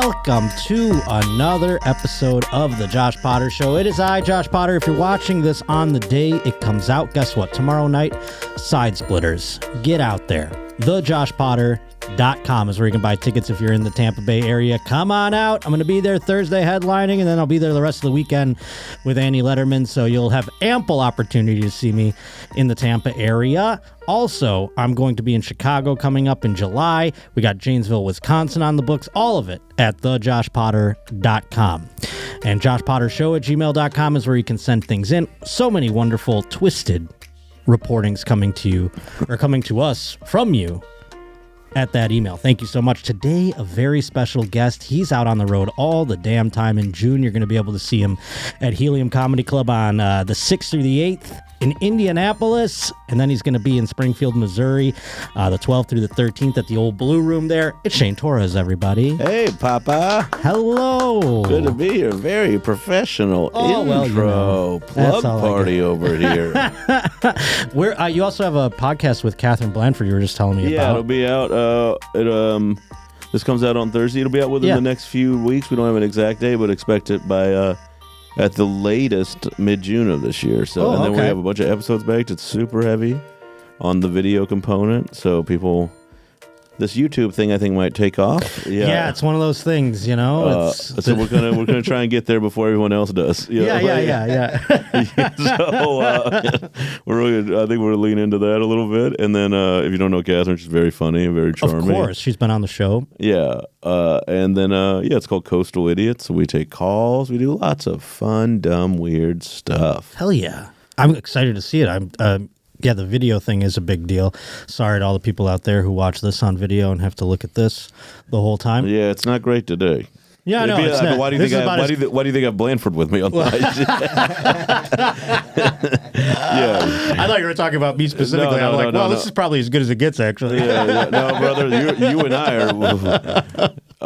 welcome to another episode of the Josh Potter Show. It is I, Josh Potter. If you're watching this on the day it comes out, guess what? Tomorrow night, Side Splitters. Get out there. TheJoshPotter.com is where you can buy tickets if you're in the Tampa Bay area. Come on out. I'm going to be there Thursday headlining, and then I'll be there the rest of the weekend with Annie Letterman, so you'll have ample opportunity to see me in the Tampa area. Also, I'm going to be in Chicago coming up in July. We got Janesville, Wisconsin on the books. All of it at TheJoshPotter.com. And JoshPotterShow@gmail.com is where you can send things in. So many wonderful, twisted reportings coming to you, or coming to us from you at that email. Thank you so much. Today, a very special guest. He's out on the road all the damn time. In June, you're going to be able to see him at Helium Comedy Club on the 6th through the 8th in Indianapolis, and then he's going to be in Springfield, Missouri, the 12th through the 13th at the old Blue Room there. It's Shane Torres, everybody. Hey, Papa. Hello. Good to be here. Very professional intro. Well, you know, plug party over here. Where you also have a podcast with Catherine Blanford you were just telling me about. Yeah, it'll be out. This comes out on Thursday. It'll be out within the next few weeks. We don't have an exact day, but expect it by at the latest mid-June of this year. So, and then we have a bunch of episodes backed. It's super heavy on the video component, so people. This YouTube thing, I think, might take off. Yeah, it's one of those things, you know. So we're gonna try and get there before everyone else does. Yeah. So I think we're leaning into that a little bit. And then if you don't know Catherine, she's very funny and very charming. Of course, she's been on the show. Yeah, and then it's called Coastal Idiots. So we take calls. We do lots of fun, dumb, weird stuff. Hell yeah! I'm excited to see it. Yeah, the video thing is a big deal. Sorry to all the people out there who watch this on video and have to look at this the whole time. Yeah, it's not great today. Yeah, I know. Why do you think I have Blanford with me on the Yeah. I thought you were talking about me specifically. This is probably as good as it gets, actually. Yeah. No, brother, you and I are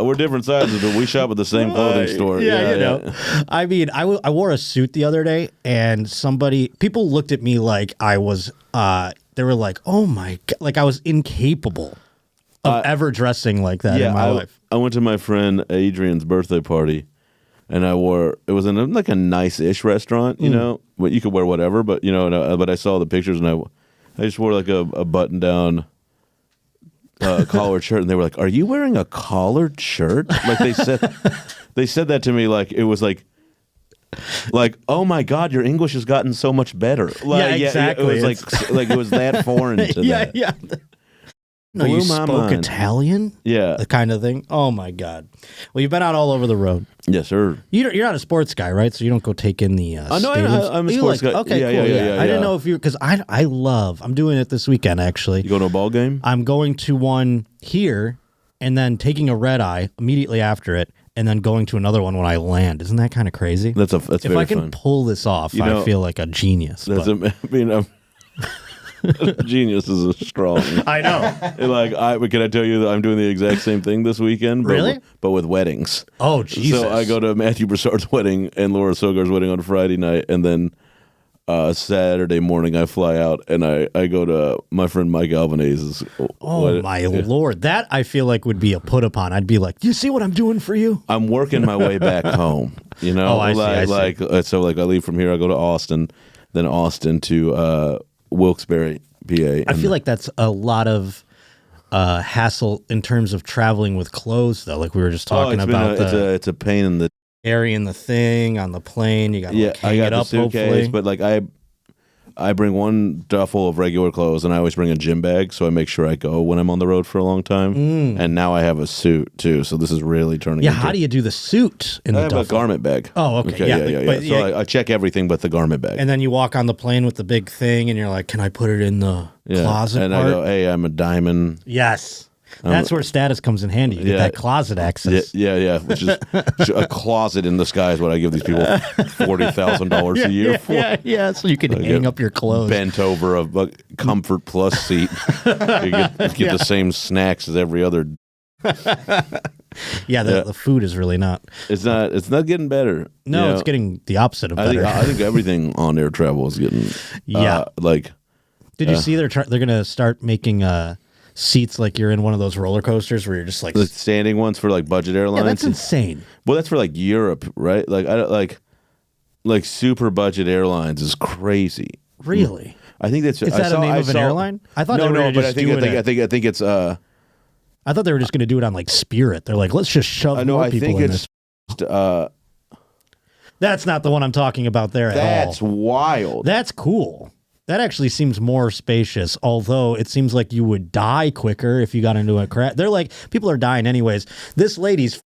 we're different sizes, but we shop at the same clothing store. Yeah, you know. I mean, I wore a suit the other day, and people looked at me like I was. They were like, "Oh my God!" Like I was incapable of ever dressing like that in my life. I went to my friend Adrian's birthday party, and it was in like a nice-ish restaurant, you know, but you could wear whatever, but you know, but I saw the pictures, and I just wore like a button-down collared shirt, and they were like, "Are you wearing a collared shirt?" Like they said that to me like it was like, oh my God, your English has gotten so much better. Like, yeah, exactly. It was like it was that foreign to them. Yeah. No, you spoke Italian? Yeah. The kind of thing? Oh, my God. Well, you've been out all over the road. Yes, sir. You're not a sports guy, right? So you don't go take in the stadiums? I'm a sports guy. Okay, cool. Yeah. I didn't know if you... Because I'm doing it this weekend, actually. You going to a ball game? I'm going to one here and then taking a red eye immediately after it and then going to another one when I land. Isn't that kind of crazy? That's very fun. If I can pull this off, I feel like a genius. Genius is a strong. I know. Can I tell you that I'm doing the exact same thing this weekend? Really? But with weddings. Oh, Jesus. So I go to Matthew Broussard's wedding and Laura Sogar's wedding on Friday night, and then Saturday morning I fly out and I go to my friend Mike Albanese's. My Lord. That I feel like would be a put upon. I'd be like, you see what I'm doing for you? I'm working my way back home. You know? I see. So I leave from here, I go to Austin, then Austin to Wilkes-Barre, PA. I feel like that's a lot of hassle in terms of traveling with clothes, though. Like we were just talking about. It's a pain in the carrying the thing on the plane. You got to hang it up, suitcase, hopefully. But like I bring one duffel of regular clothes, and I always bring a gym bag, so I make sure I go when I'm on the road for a long time. And now I have a suit too, so this is really turning. Yeah, how do you do the suit in the duffel? I have a garment bag. Oh, okay. Yeah. So I check everything but the garment bag. And then you walk on the plane with the big thing, and you're like, "Can I put it in the closet?" And part? I go, "Hey, I'm a diamond." Yes. That's where status comes in handy. You get that closet access. Yeah. Which is a closet in the sky is what I give these people $40,000 a year for. Yeah. So you can hang up your clothes. Bent over a Comfort Plus seat. You get the same snacks as every other. The food is really not. It's not getting better. No, it's getting the opposite of better. I think everything on air travel is getting. Did you see they're going to start making seats like you're in one of those roller coasters where you're just like The standing ones for like budget airlines. yeah, that's insane. Well, that's for like Europe, right? Like I don't like super budget airlines is crazy. Really? I think that's Is that a name of an airline? I thought they were just doing it. I think it's I thought they were just going to do it on like Spirit. They're like, let's just shove more people in this. That's not the one I'm talking about there at all. That's wild. That's cool. That actually seems more spacious, although it seems like you would die quicker if you got into a crash. They're like, people are dying anyways. This lady's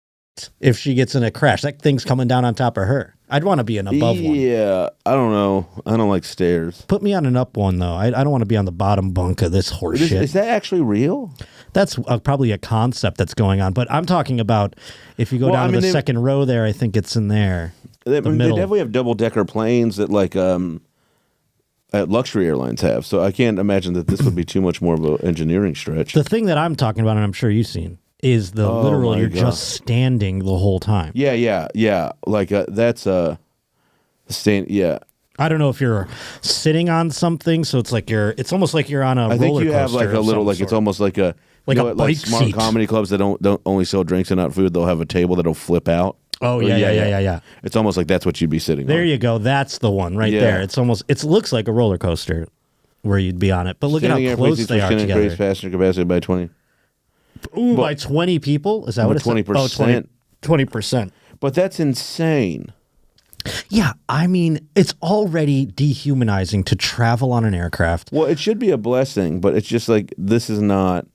if she gets in a crash. That thing's coming down on top of her. I'd want to be an above one. Yeah, I don't know. I don't like stairs. Put me on an up one, though. I don't want to be on the bottom bunk of this horse shit. Is that actually real? That's probably a concept that's going on. But I'm talking about if you go down to the second row there, I think it's in there. They definitely have double-decker planes that like luxury airlines have. So I can't imagine that this would be too much more of an engineering stretch. The thing that I'm talking about, and I'm sure you've seen, is the literal you're just standing the whole time. Yeah. Like that's stand. Yeah. I don't know if you're sitting on something, so it's almost like you're on a roller coaster. I think you have like a little, like it's almost like a bike smart seat. Comedy clubs that don't only sell drinks and not food. They'll have a table that'll flip out. Oh yeah. It's almost like that's what you'd be sitting on. There you go. That's the one right there. It looks like a roller coaster where you'd be on it. But look at how close they are together. Increase passenger capacity by 20. Ooh, by 20 people? Is that what it's 20%? 20%. But that's insane. Yeah, I mean, it's already dehumanizing to travel on an aircraft. Well, it should be a blessing, but it's just like, this is not...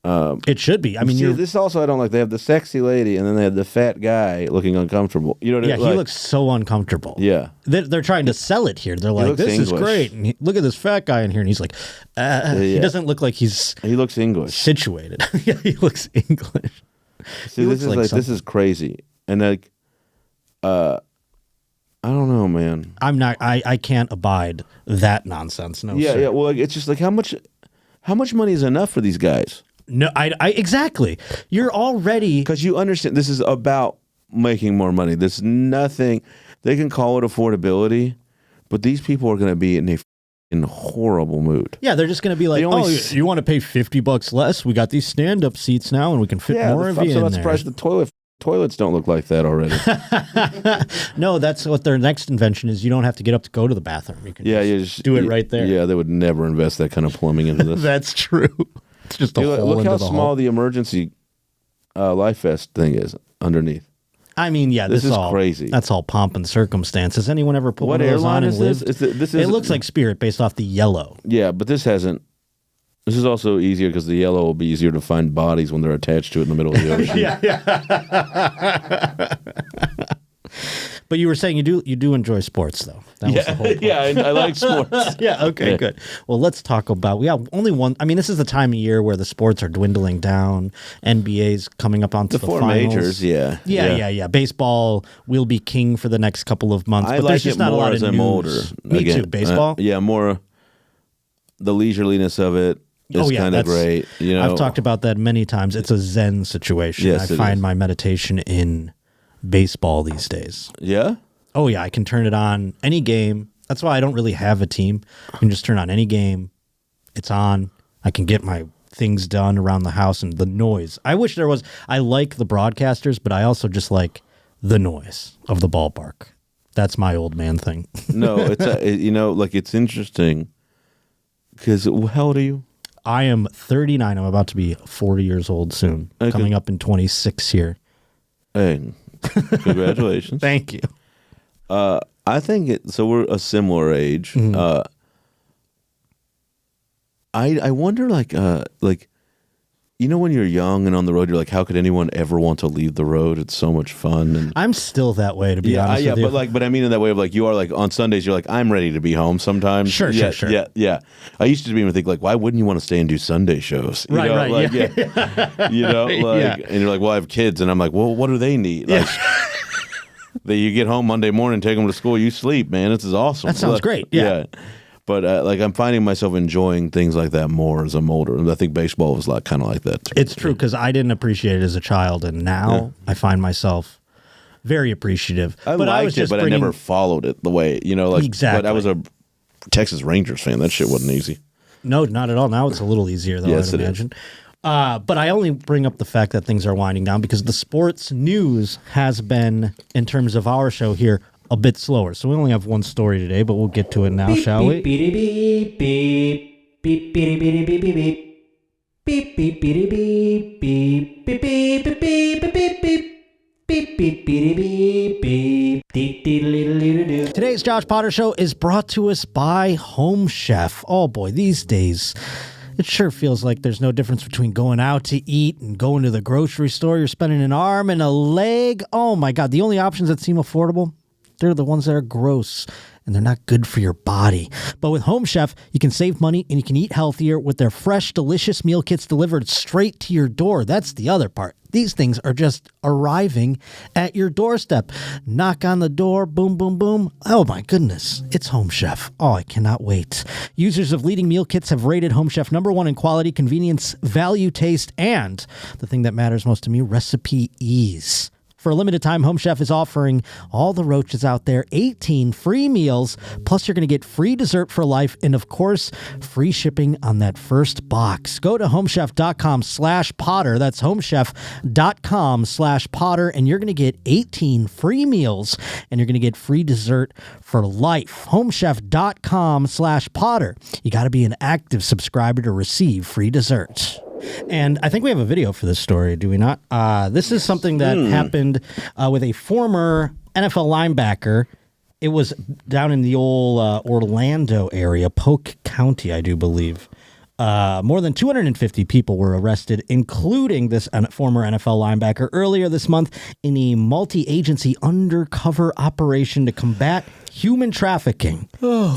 it should be. I mean, this also I don't like. They have the sexy lady, and then they have the fat guy looking uncomfortable. You know what I mean? Yeah, he looks so uncomfortable. Yeah. They're trying to sell it here. They're like, this is great. And look at this fat guy in here. And he's like, he doesn't look like He looks English. Situated. Yeah, he looks English. See, this is crazy. And like, I don't know, man. I can't abide that nonsense. No, yeah, sir. yeah. Well, like, it's just like how much money is enough for these guys? No, I exactly. You're already because you understand this is about making more money. There's nothing they can call it affordability, but these people are going to be in a horrible mood. Yeah, they're just going to be like, you want to pay $50 less? We got these stand-up seats now, and we can fit more of you in there. I'm not surprised the toilets don't look like that already. No, that's what their next invention is. You don't have to get up to go to the bathroom. You can just do it right there. Yeah, they would never invest that kind of plumbing into this. That's true. It's just a hole look into how the small hole. the emergency life vest thing is underneath. I mean, yeah, this is all crazy. That's all pomp and circumstance. Has anyone ever put one of those on and lived? It looks like Spirit based off the yellow. Yeah, but this hasn't. This is also easier because the yellow will be easier to find bodies when they're attached to it in the middle of the ocean. Yeah. But you were saying you do enjoy sports, though. That was the whole point. Yeah, I like sports. Yeah, okay, good. Well, let's talk about, only one. I mean, this is the time of year where the sports are dwindling down. NBA's coming up onto the four finals. Majors, yeah. Yeah. Baseball will be king for the next couple of months. I but like there's just it not more a lot as of I'm news. older. Me too, baseball? Yeah, more the leisureliness of it. It's kind of great. You know, I've talked about that many times. It's a Zen situation. Yes, I find my meditation in baseball these days. Yeah? Oh, yeah. I can turn it on any game. That's why I don't really have a team. I can just turn on any game. It's on. I can get my things done around the house and the noise. I wish there was. I like the broadcasters, but I also just like the noise of the ballpark. That's my old man thing. No, it's it's interesting because how old are you? I am 39. I'm about to be 40 years old soon. Okay. Coming up in 26 here. Hey, congratulations. Thank you. I think so we're a similar age. Mm-hmm. I wonder when you're young and on the road, you're like, how could anyone ever want to leave the road? It's so much fun. And I'm still that way, to be honest with you. but I mean in that way of like you are like on Sundays, you're like, I'm ready to be home sometimes. Sure. Yeah. I used to even think like, why wouldn't you want to stay and do Sunday shows? You know? Right. Like, yeah. You know, like, and you're like, well, I have kids, and I'm like, well, what do they need? Like, that you get home Monday morning, take them to school, you sleep, man. This is awesome. That sounds great. Yeah. But I'm finding myself enjoying things like that more as I'm older. And I think baseball was kind of like that too. It's true because I didn't appreciate it as a child, and now I find myself very appreciative. I never followed it the way, Exactly. But I was a Texas Rangers fan. That shit wasn't easy. No, not at all. Now it's a little easier, though, Yes, I'd imagine. But I only bring up the fact that things are winding down because the sports news has been, in terms of our show here, a bit slower. So we only have one story today, but we'll get to it now, shall we? Beep, beep, beep, beep, beep, beep, beep, beep, beep. Beep, beep, beep, beep, beep, beep, beep, beep, beep, beep, beep, beep. Beep, beep, beep, beep, beep. Dee-dee-dee-dee-dee-dee. Today's Josh Potter Show is brought to us by Home Chef. Oh boy, these days, it sure feels like there's no difference between going out to eat and going to the grocery store. You're spending an arm and a leg. Oh my God, the only options that seem affordable, they're the ones that are gross. And they're not good for your body. But with Home Chef, you can save money and you can eat healthier with their fresh, delicious meal kits delivered straight to your door. That's the other part. These things are just arriving at your doorstep. Knock on the door, boom, boom, boom. Oh my goodness, it's Home Chef. Oh, I cannot wait. Users of leading meal kits have rated Home Chef #1 in quality, convenience, value, taste, and the thing that matters most to me, recipe ease. For a limited time, Home Chef is offering all the roaches out there 18 free meals, plus you're going to get free dessert for life, and of course, free shipping on that first box. Go to homechef.com/Potter. That's homechef.com/Potter, and you're going to get 18 free meals, and you're going to get free dessert for life. Homechef.com/Potter. You got to be an active subscriber to receive free dessert. And I think we have a video for this story, do we not? This is something that happened with a former NFL linebacker. It was down in the old Orlando area, Polk County, I do believe. More than 250 people were arrested, including this former NFL linebacker, earlier this month in a multi-agency undercover operation to combat human trafficking,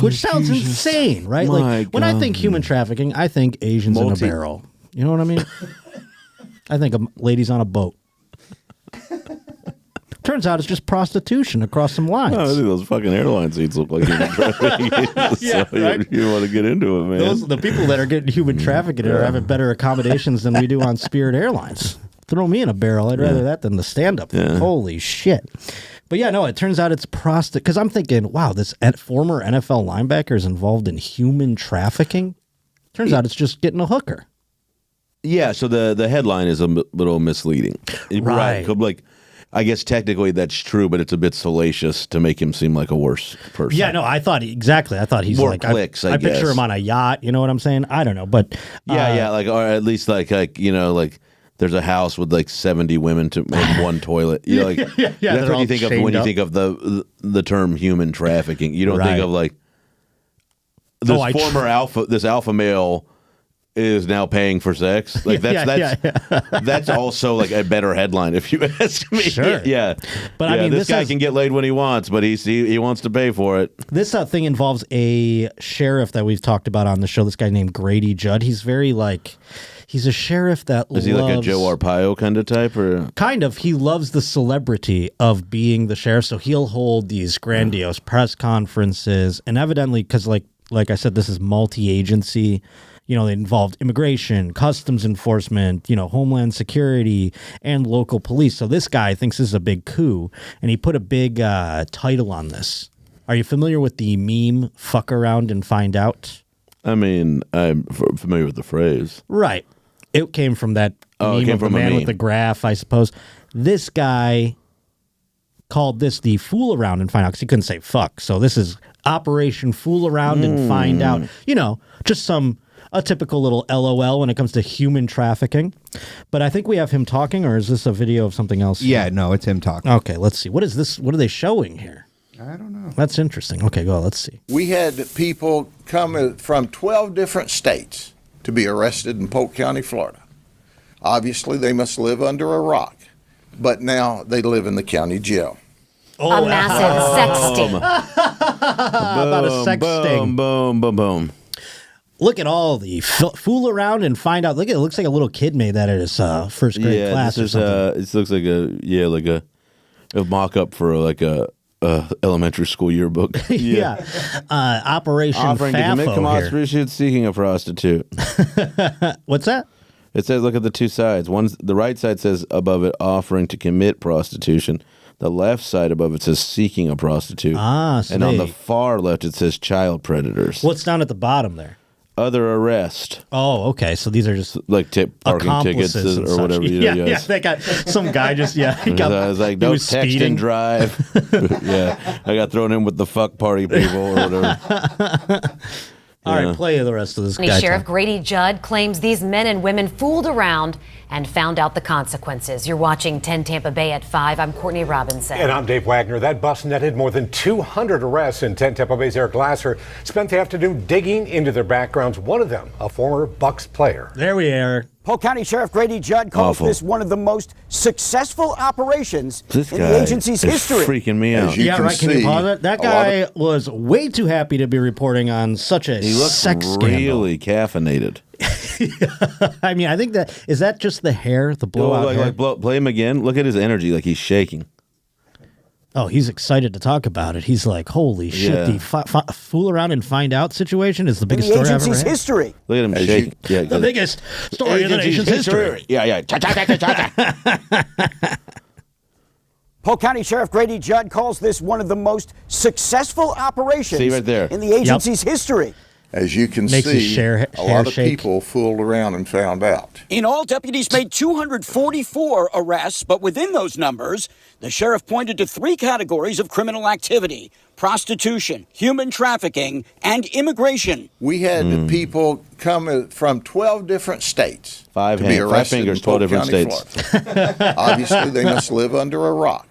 which sounds insane, right? Like when I think human trafficking, I think Asians in a barrel. You know what I mean? I think of ladies on a boat. Turns out it's just prostitution across some lines. I think those fucking airline seats look like human trafficking. Right? You want to get into it, man. The people that are getting human trafficking are having better accommodations than we do on Spirit Airlines. Throw me in a barrel. I'd rather that than the stand-up. Yeah. Holy shit. But yeah, no, it turns out it's prostitute. Because I'm thinking, wow, this former NFL linebacker is involved in human trafficking. Turns out it's just getting a hooker. Yeah, so the headline is a little misleading. Right. Like, I guess technically that's true, but it's a bit salacious to make him seem like a worse person. Yeah, no, I thought he's more like, clicks, I guess. picture him on a yacht, you know what I'm saying? I don't know, but Yeah, like, or at least like there's a house with like 70 women and one toilet. You know, like that's what you think of when you think of the term human trafficking. You don't think of like this this alpha male is now paying for sex. Like that's also like a better headline if you ask me. Sure. Yeah. But I mean, this guy can get laid when he wants, but he wants to pay for it. This thing involves a sheriff that we've talked about on the show. This guy named Grady Judd. He's very he's a sheriff that Is he like a Joe Arpaio kind of type, or kind of? He loves the celebrity of being the sheriff, so he'll hold these grandiose press conferences, and evidently, because like I said, this is multi-agency. You know, they involved immigration, customs enforcement, Homeland Security, and local police. So this guy thinks this is a big coup, and he put a big title on this. Are you familiar with the meme, fuck around and find out? I mean, I'm familiar with the phrase. Right. It came from that meme of the man with the graph, I suppose. This guy called this the fool around and find out, because he couldn't say fuck. So this is Operation Fool Around and Find Out. Just a typical little LOL when it comes to human trafficking. But I think we have him talking, or is this a video of something else? Yeah, no, it's him talking. Okay, let's see. What is this? What are they showing here? I don't know. That's interesting. Okay, go on, let's see. We had people come from 12 different states to be arrested in Polk County, Florida. Obviously, they must live under a rock, but now they live in the county jail. A massive sex sting. About a sex sting. Boom, boom, boom. Look at all the fool around and find out. Look, it looks like a little kid made that at his first grade class or something. It looks like a mock-up for like a elementary school yearbook. Yeah. Operation Offering to commit F.A.F.O. prostitution, seeking a prostitute. What's that? It says, look at the two sides. The right side says above it, offering to commit prostitution. The left side above it says seeking a prostitute. So and on the far left it says child predators. What's down at the bottom there? other arrest. Oh, okay. So these are just like parking tickets accomplices and or whatever. such. You know, Yeah, they got some guy just he got. I was like, he don't was text speeding. and drive. Yeah, I got thrown in with the fuck party people or whatever. All right, play the rest of this County guy. Sheriff Grady Judd claims these men and women fooled around and found out the consequences. You're watching 10 Tampa Bay at 5. I'm Courtney Robinson. And I'm Dave Wagner. That bus netted more than 200 arrests, and 10 Tampa Bay's Eric Glasser spent the afternoon digging into their backgrounds. One of them, a former Bucks player. There we are. Polk County Sheriff Grady Judd calls this one of the most successful operations in the agency's history. Freaking me out. Yeah, right. Can you pause it? That guy was way too happy to be reporting on such a sex scandal. Really caffeinated. I mean, I think is that just the hair, the blowout hair? Play him again. Look at his energy, like he's shaking. Oh, he's excited to talk about it. He's like, holy shit, the fool around and find out situation is the biggest story I've ever had. History. Look at him shaking. Yeah, the biggest story in the nation's history. Yeah. Polk County Sheriff Grady Judd calls this one of the most successful operations in the agency's history. As you can see, a lot of people fooled around and found out. In all, deputies made 244 arrests, but within those numbers, the sheriff pointed to 3 categories of criminal activity: prostitution, human trafficking, and immigration. We had people come from 12 different states to be arrested in 12 different County, states. Florida. Obviously, they must live under a rock.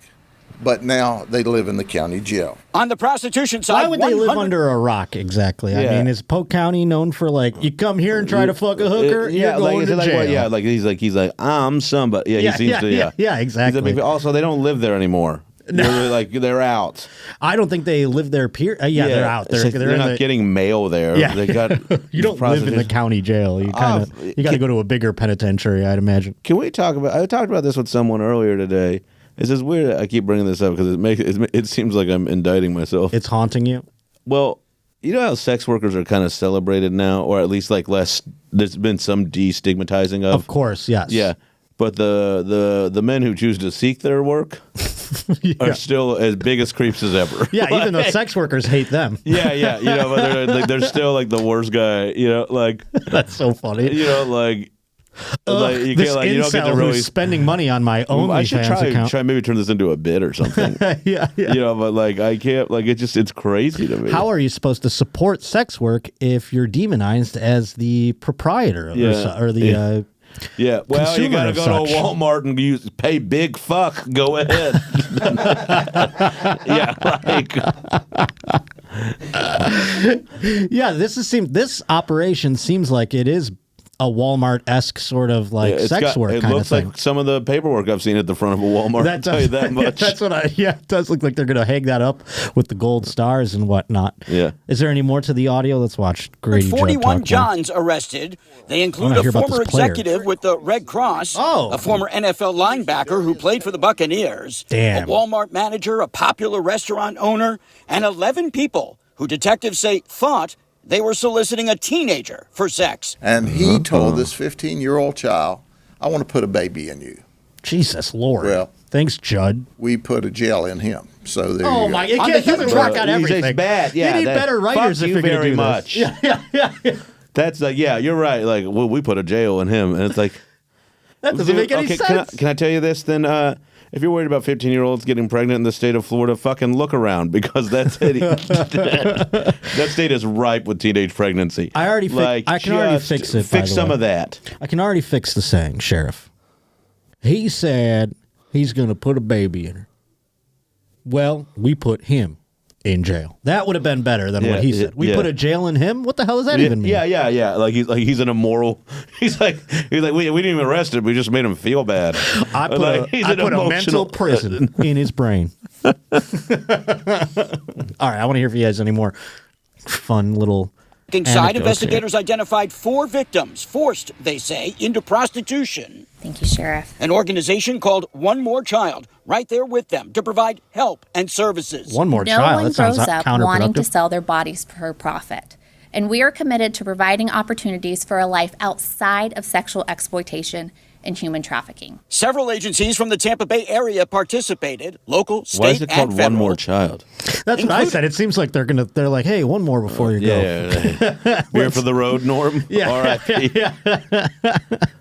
But now they live in the county jail. On the prostitution side, why would they live under a rock exactly? Yeah. I mean, is Polk County known for you come here and try to fuck a hooker, you're going to jail? He's like I'm somebody. Yeah, he seems to. Yeah, exactly. Also, they don't live there anymore. No. They're out. I don't think they live there. They're out. They're not getting mail there. Yeah. They got. You don't live in the county jail. You got to go to a bigger penitentiary, I'd imagine. Can we talk about? I talked about this with someone earlier today. It's just weird. I keep bringing this up because it seems like I'm indicting myself. It's haunting you. Well, you know how sex workers are kind of celebrated now, or at least less. There's been some destigmatizing of. Of course, yes. Yeah, but the men who choose to seek their work are still as big as creeps as ever. Yeah, even though sex workers hate them. Yeah. But they're still the worst guy. That's so funny. You don't get to really spending money on my own. I should try maybe turn this into a bit or something. Yeah. But I can't. It's crazy to me. How are you supposed to support sex work if you're demonized as the proprietor or the? Yeah, well, you gotta go to Walmart and pay big fuck. Go ahead. This operation seems like it is a Walmart-esque sort of sex work kind of thing. It looks like some of the paperwork I've seen at the front of a Walmart. I'll tell you that much. It does look like they're going to hang that up with the gold stars and whatnot. Yeah. Is there any more to the audio? Let's watch Grady Judd 41 Johns arrested. They include a former executive with the Red Cross, a former NFL linebacker who played for the Buccaneers, a Walmart manager, a popular restaurant owner, and 11 people who detectives say thought they were soliciting a teenager for sex. And he told this 15-year-old child, I want to put a baby in you. Jesus Lord. Well, thanks, Judd. We put a gel in him. So there you go. Oh, my. It doesn't rock out everything. It's bad. Yeah, you need better writers if you're going to do much. This. Yeah. That's you're right. We put a jail in him. And it's like. That doesn't make any sense. Can I tell you this then? If you're worried about 15-year-olds getting pregnant in the state of Florida, fucking look around because that state is ripe with teenage pregnancy. I can already fix it. Fix some of that. I can already fix the saying, Sheriff. He said he's going to put a baby in her. Well, we put him in jail. That would have been better than what he said. We put a jail in him? What the hell does that even mean? Yeah. He's an immoral. He's like we didn't even arrest him. We just made him feel bad. I put a mental prison in his brain. All right, I want to hear if he has any more fun little Inside, investigators identified 4 victims forced, they say, into prostitution. Thank you, Sheriff. An organization called One More Child, right there with them to provide help and services. One More Child. No one grows up wanting to sell their bodies for profit. And we are committed to providing opportunities for a life outside of sexual exploitation in human trafficking. Several agencies from the Tampa Bay area participated, local, state, Why is it called and federal. One More Child? That's what I said. It seems like they're like, hey, one more before you go. Yeah. We're for the road, Norm. Yeah. R.I.P.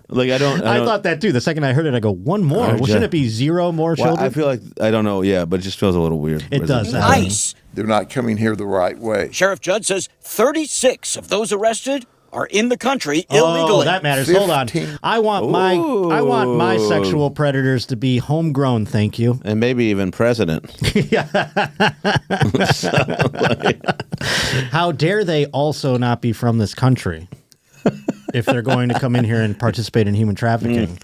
Like I thought that too. The second I heard it, I go, one more. Well, shouldn't it be zero more children? I feel like I don't know. Yeah, but it just feels a little weird. It does. Nice. They're not coming here the right way. Sheriff Judd says 36 of those arrested are in the country illegally. Oh, that matters. Hold on. I want my sexual predators to be homegrown, thank you. And maybe even president. How dare they also not be from this country if they're going to come in here and participate in human trafficking?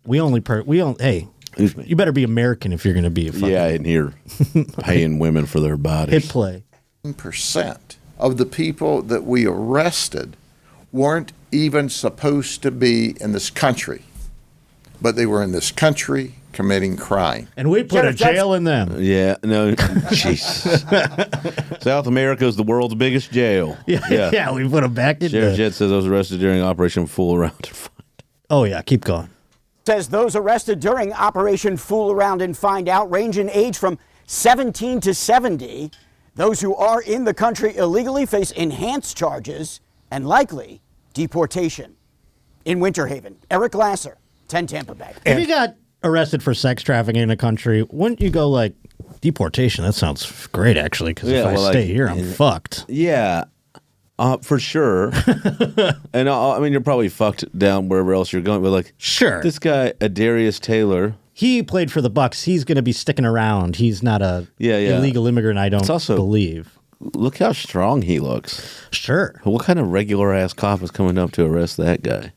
Hey, you better be American if you're going to be a fucking... Yeah, in here paying women for their bodies. Hit play. % of the people that we arrested weren't even supposed to be in this country, but they were in this country committing crime. And we put a jail in them. Yeah, no, Jesus. South America is the world's biggest jail. Yeah, we put them back in Sheriff Jett says those arrested during Operation Fool Around and Find. Oh, yeah, keep going. Says those arrested during Operation Fool Around and Find Out range in age from 17 to 70. Those who are in the country illegally face enhanced charges and likely deportation. In Winter Haven, Eric Lasser, 10 Tampa Bay. If you got arrested for sex trafficking in a country, wouldn't you go like, deportation? That sounds great, actually, because if I stay here, I'm fucked. Yeah, for sure. And I mean, you're probably fucked down wherever else you're going, but like, sure. This guy, Adarius Taylor. He played for the Bucks. He's going to be sticking around. He's not a illegal immigrant, I don't believe. Look how strong he looks. Sure. What kind of regular ass cop is coming up to arrest that guy?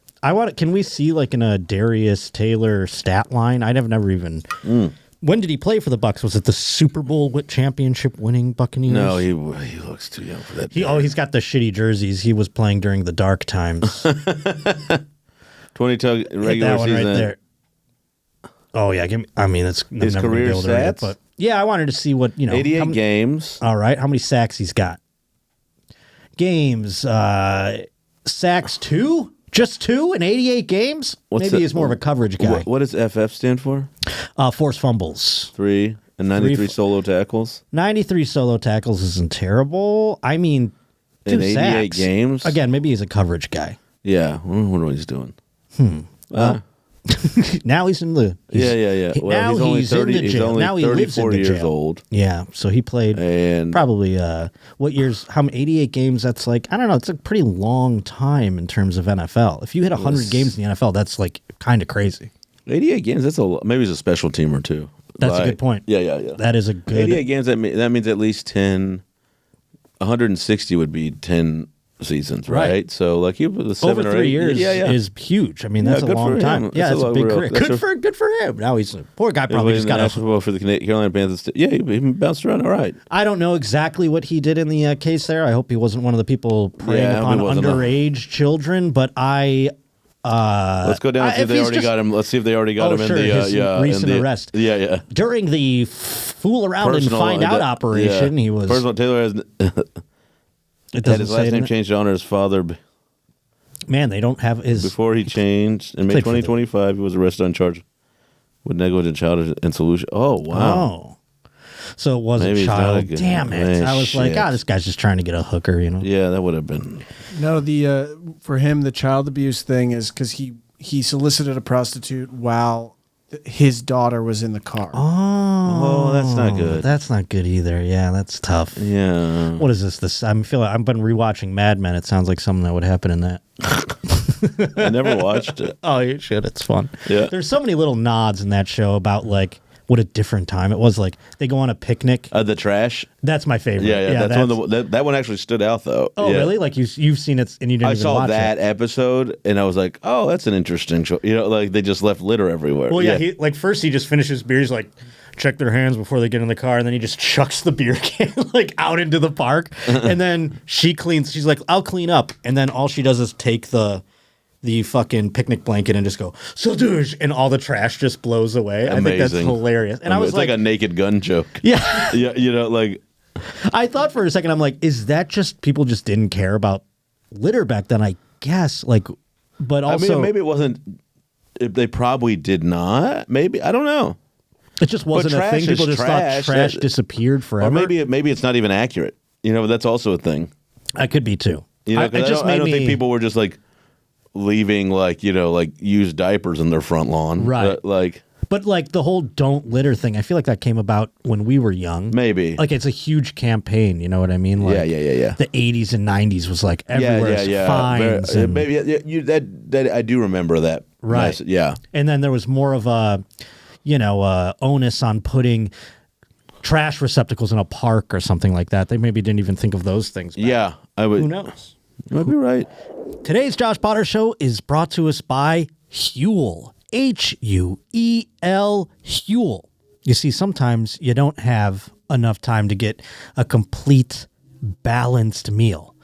Can we see like an Darius Taylor stat line? I've never even. When did he play for the Bucks? Was it the Super Bowl championship winning Buccaneers? No, he looks too young for that. He's got the shitty jerseys. He was playing during the dark times. 20 tug regular that one season. Right there. Oh yeah, it's his career stats. But yeah, I wanted to see what 88 games. All right, how many sacks he's got? Games, sacks 2, just 2 in 88 games. Maybe he's more of a coverage guy. What does FF stand for? Forced fumbles. 3 and 93 solo tackles. 93 solo tackles isn't terrible. I mean, 2 in 88 sacks. games. Again, maybe he's a coverage guy. Yeah, I wonder what he's doing. Now he's in the Well, now he's only 30. He's only now he 34 years jail. old. Yeah, so he played and probably what years? How many? 88 games. That's like I don't know. It's a pretty long time in terms of NFL. If you hit 100 games in the NFL, that's like kind of crazy. 88 games. That's maybe he's a special teamer too. That's a good point. Yeah. That is a good 88 games. That means at least 10. 160 would be 10 seasons, right? So like he was 7 over 3 years is huge. I mean, that's a long time. Yeah, that's a big career. Good for him. Now he's a poor guy. Probably just got a for the Carolina Panthers. Yeah, he bounced around all right. I don't know exactly what he did in the case there. I hope he wasn't one of the people preying upon underage children. But let's go down and see if they already got him. Let's see if they already got him in the recent arrest. Yeah. During the fool around and find out operation, he was Taylor has. It had his last name changed to honor his father. Man, they don't have his... Before he changed, in May 2025, he was arrested on charge with negligent child and solution. Oh, wow. Oh. So it wasn't child. Damn it. I was like, this guy's just trying to get a hooker, Yeah, that would have been... No, for him, the child abuse thing is because he solicited a prostitute while his daughter was in the car. Oh, that's not good. That's not good either. Yeah, that's tough. Yeah. What is this? I've been rewatching Mad Men. It sounds like something that would happen in that. I never watched it. Oh, you should. It's fun. Yeah. There's so many little nods in that show about like what a different time it was. Like they go on a picnic. The trash. That's my favorite. Yeah. That one actually stood out though. Oh, really? Like you've seen it and you didn't even watch it. I saw that episode and I was like, oh, that's an interesting show. Like they just left litter everywhere. Well, yeah. First he just finishes beer. He's like, check their hands before they get in the car, and then he just chucks the beer can like out into the park, and then she's like, I'll clean up, and then all she does is take the fucking picnic blanket and just go sadoosh, and all the trash just blows away. Amazing. I think that's hilarious. And I was it's like a Naked Gun joke. Yeah. Yeah, like I thought for a second, I'm like, is that just people just didn't care about litter back then? I guess, like, but also maybe it wasn't They probably did not. Maybe. I don't know. It just wasn't a thing. People just thought trash disappeared forever. Or maybe it's not even accurate. That's also a thing. That could be too. I don't think people were just like leaving like used diapers in their front lawn. Right. But like the whole don't litter thing, I feel like that came about when we were young. Maybe. Like it's a huge campaign, you know what I mean? Like, yeah. The 80s and 90s was like everywhere fines. Maybe that I do remember that. Right. Yeah. And then there was more of a, onus on putting trash receptacles in a park or something like that. They maybe didn't even think of those things back. Yeah. I would. Who knows? You might be right. Today's Josh Potter Show is brought to us by Huel. Huel. Huel. You see, sometimes you don't have enough time to get a complete balanced meal.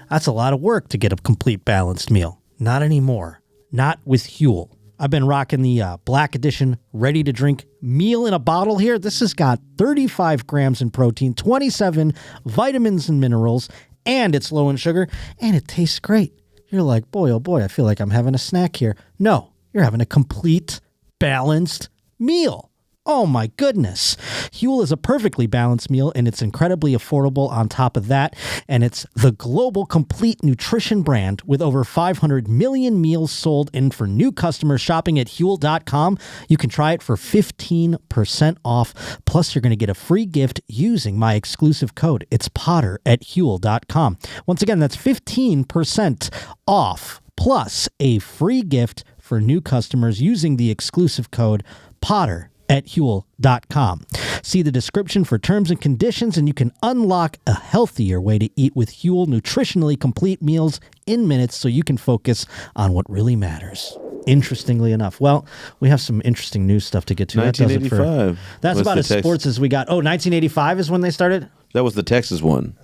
That's a lot of work to get a complete balanced meal. Not anymore. Not with Huel. I've been rocking the Black Edition ready-to-drink meal in a bottle here. This has got 35 grams in protein, 27 vitamins and minerals, and it's low in sugar, and it tastes great. You're like, boy, oh boy, I feel like I'm having a snack here. No, you're having a complete, balanced meal. Oh my goodness. Huel is a perfectly balanced meal, and it's incredibly affordable on top of that. And it's the global complete nutrition brand with over 500 million meals sold. And for new customers shopping at Huel.com, you can try it for 15% off. Plus, you're going to get a free gift using my exclusive code. It's Potter at Huel.com. Once again, that's 15% off plus a free gift for new customers using the exclusive code Potter at Huel.com. See the description for terms and conditions, and you can unlock a healthier way to eat with Huel nutritionally complete meals in minutes so you can focus on what really matters. Interestingly enough. Well, we have some interesting news stuff to get to. 1985. That's about as sports as we got. Oh, 1985 is when they started? That was the Texas one.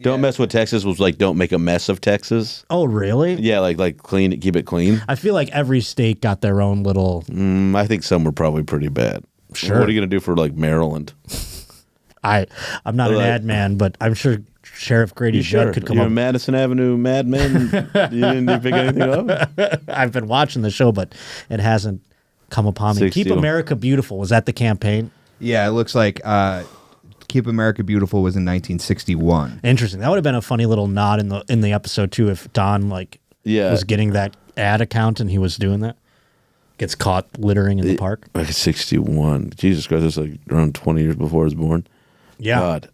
Don't mess with Texas was like don't make a mess of Texas. Oh, really? Yeah, like clean it, keep it clean. I feel like every state got their own little... I think some were probably pretty bad. Sure. What are you going to do for like Maryland? I'm not an ad man, but I'm sure Sheriff Grady Judd could come up. Madison Avenue madman? You didn't pick anything up? I've been watching the show, but it hasn't come upon me. Keep America Beautiful. Was that the campaign? Yeah, it looks like... Keep America Beautiful was in 1961. Interesting. That would have been a funny little nod in the episode too if Don was getting that ad account and he was doing that. Gets caught littering in the park. Like 61. Jesus Christ, that's like around 20 years before I was born. Yeah. God.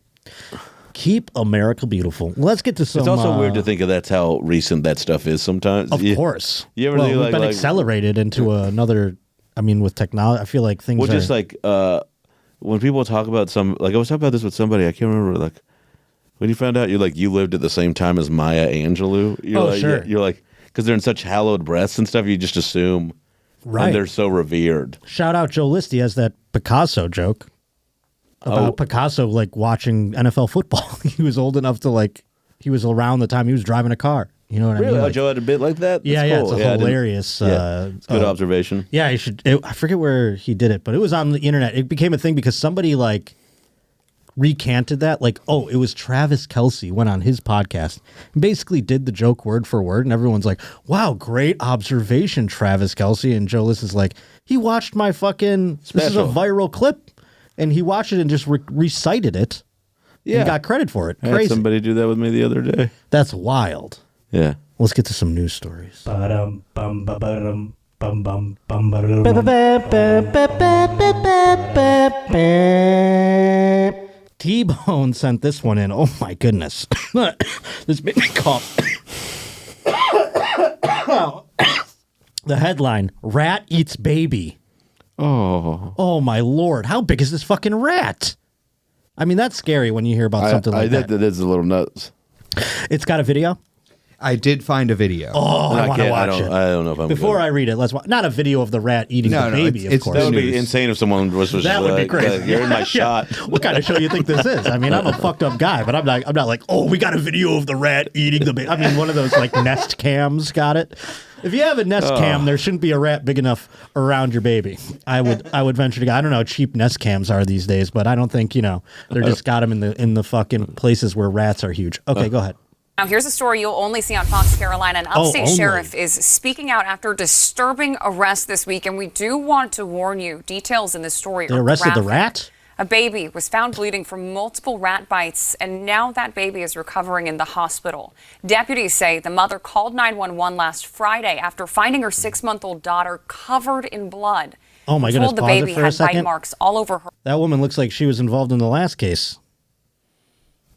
Keep America Beautiful. Let's get to some... It's also weird to think of that's how recent that stuff is sometimes. Of course. You ever we've been accelerated into another... I mean, with technology, I feel like things are... just like... when people talk about I was talking about this with somebody, I can't remember, like, when you found out you lived at the same time as Maya Angelou, sure. You're like, because they're in such hallowed breaths and stuff, you just assume, right? And they're so revered. Shout out Joe List, he has that Picasso joke about Picasso, like, watching NFL football. He was old enough to, he was around the time he was driving a car. You know what I mean? Really? Joe had a bit like that? That's cool. It's a hilarious... it's good observation. Yeah, you should... I forget where he did it, but it was on the internet. It became a thing because somebody, recanted that. It was Travis Kelce went on his podcast and basically did the joke word for word, and everyone's like, wow, great observation, Travis Kelce. And Joe List is like, he watched my fucking... This is a viral clip. And he watched it and just recited it and got credit for it. I Crazy. had somebody do that with me the other day. That's wild. Yeah. Let's get to some news stories. T-Bone sent this one in. Oh my goodness. This made me cough. The headline, Rat Eats Baby. Oh my Lord. How big is this fucking rat? I mean, that's scary when you hear about something like that. That is a little nuts. It's got a video? I did find a video. Oh, I want to watch it. I don't know if I'm Before I read it, let's watch. Not a video of the rat eating the baby, of course. That would be insane if someone was that would be crazy. You're in my shot. What kind of show you think this is? I mean, I'm a fucked up guy, but I'm not like, oh, we got a video of the rat eating the baby. I mean, one of those Nest cams got it. If you have a Nest cam, there shouldn't be a rat big enough around your baby. I would venture to go. I don't know how cheap Nest cams are these days, but I don't think they're just got them in the fucking places where rats are huge. Okay, go ahead. Now, here's a story you'll only see on Fox Carolina. An upstate sheriff is speaking out after disturbing arrest this week, and we do want to warn you, details in this story They are arrested the graphic. rat? A baby was found bleeding from multiple rat bites, and now that baby is recovering in the hospital. Deputies say the mother called 911 last Friday after finding her 6-month-old daughter covered in blood. Oh, my goodness. Told the Pause it baby for a had bite second. marks all over her. That woman looks like she was involved in the last case.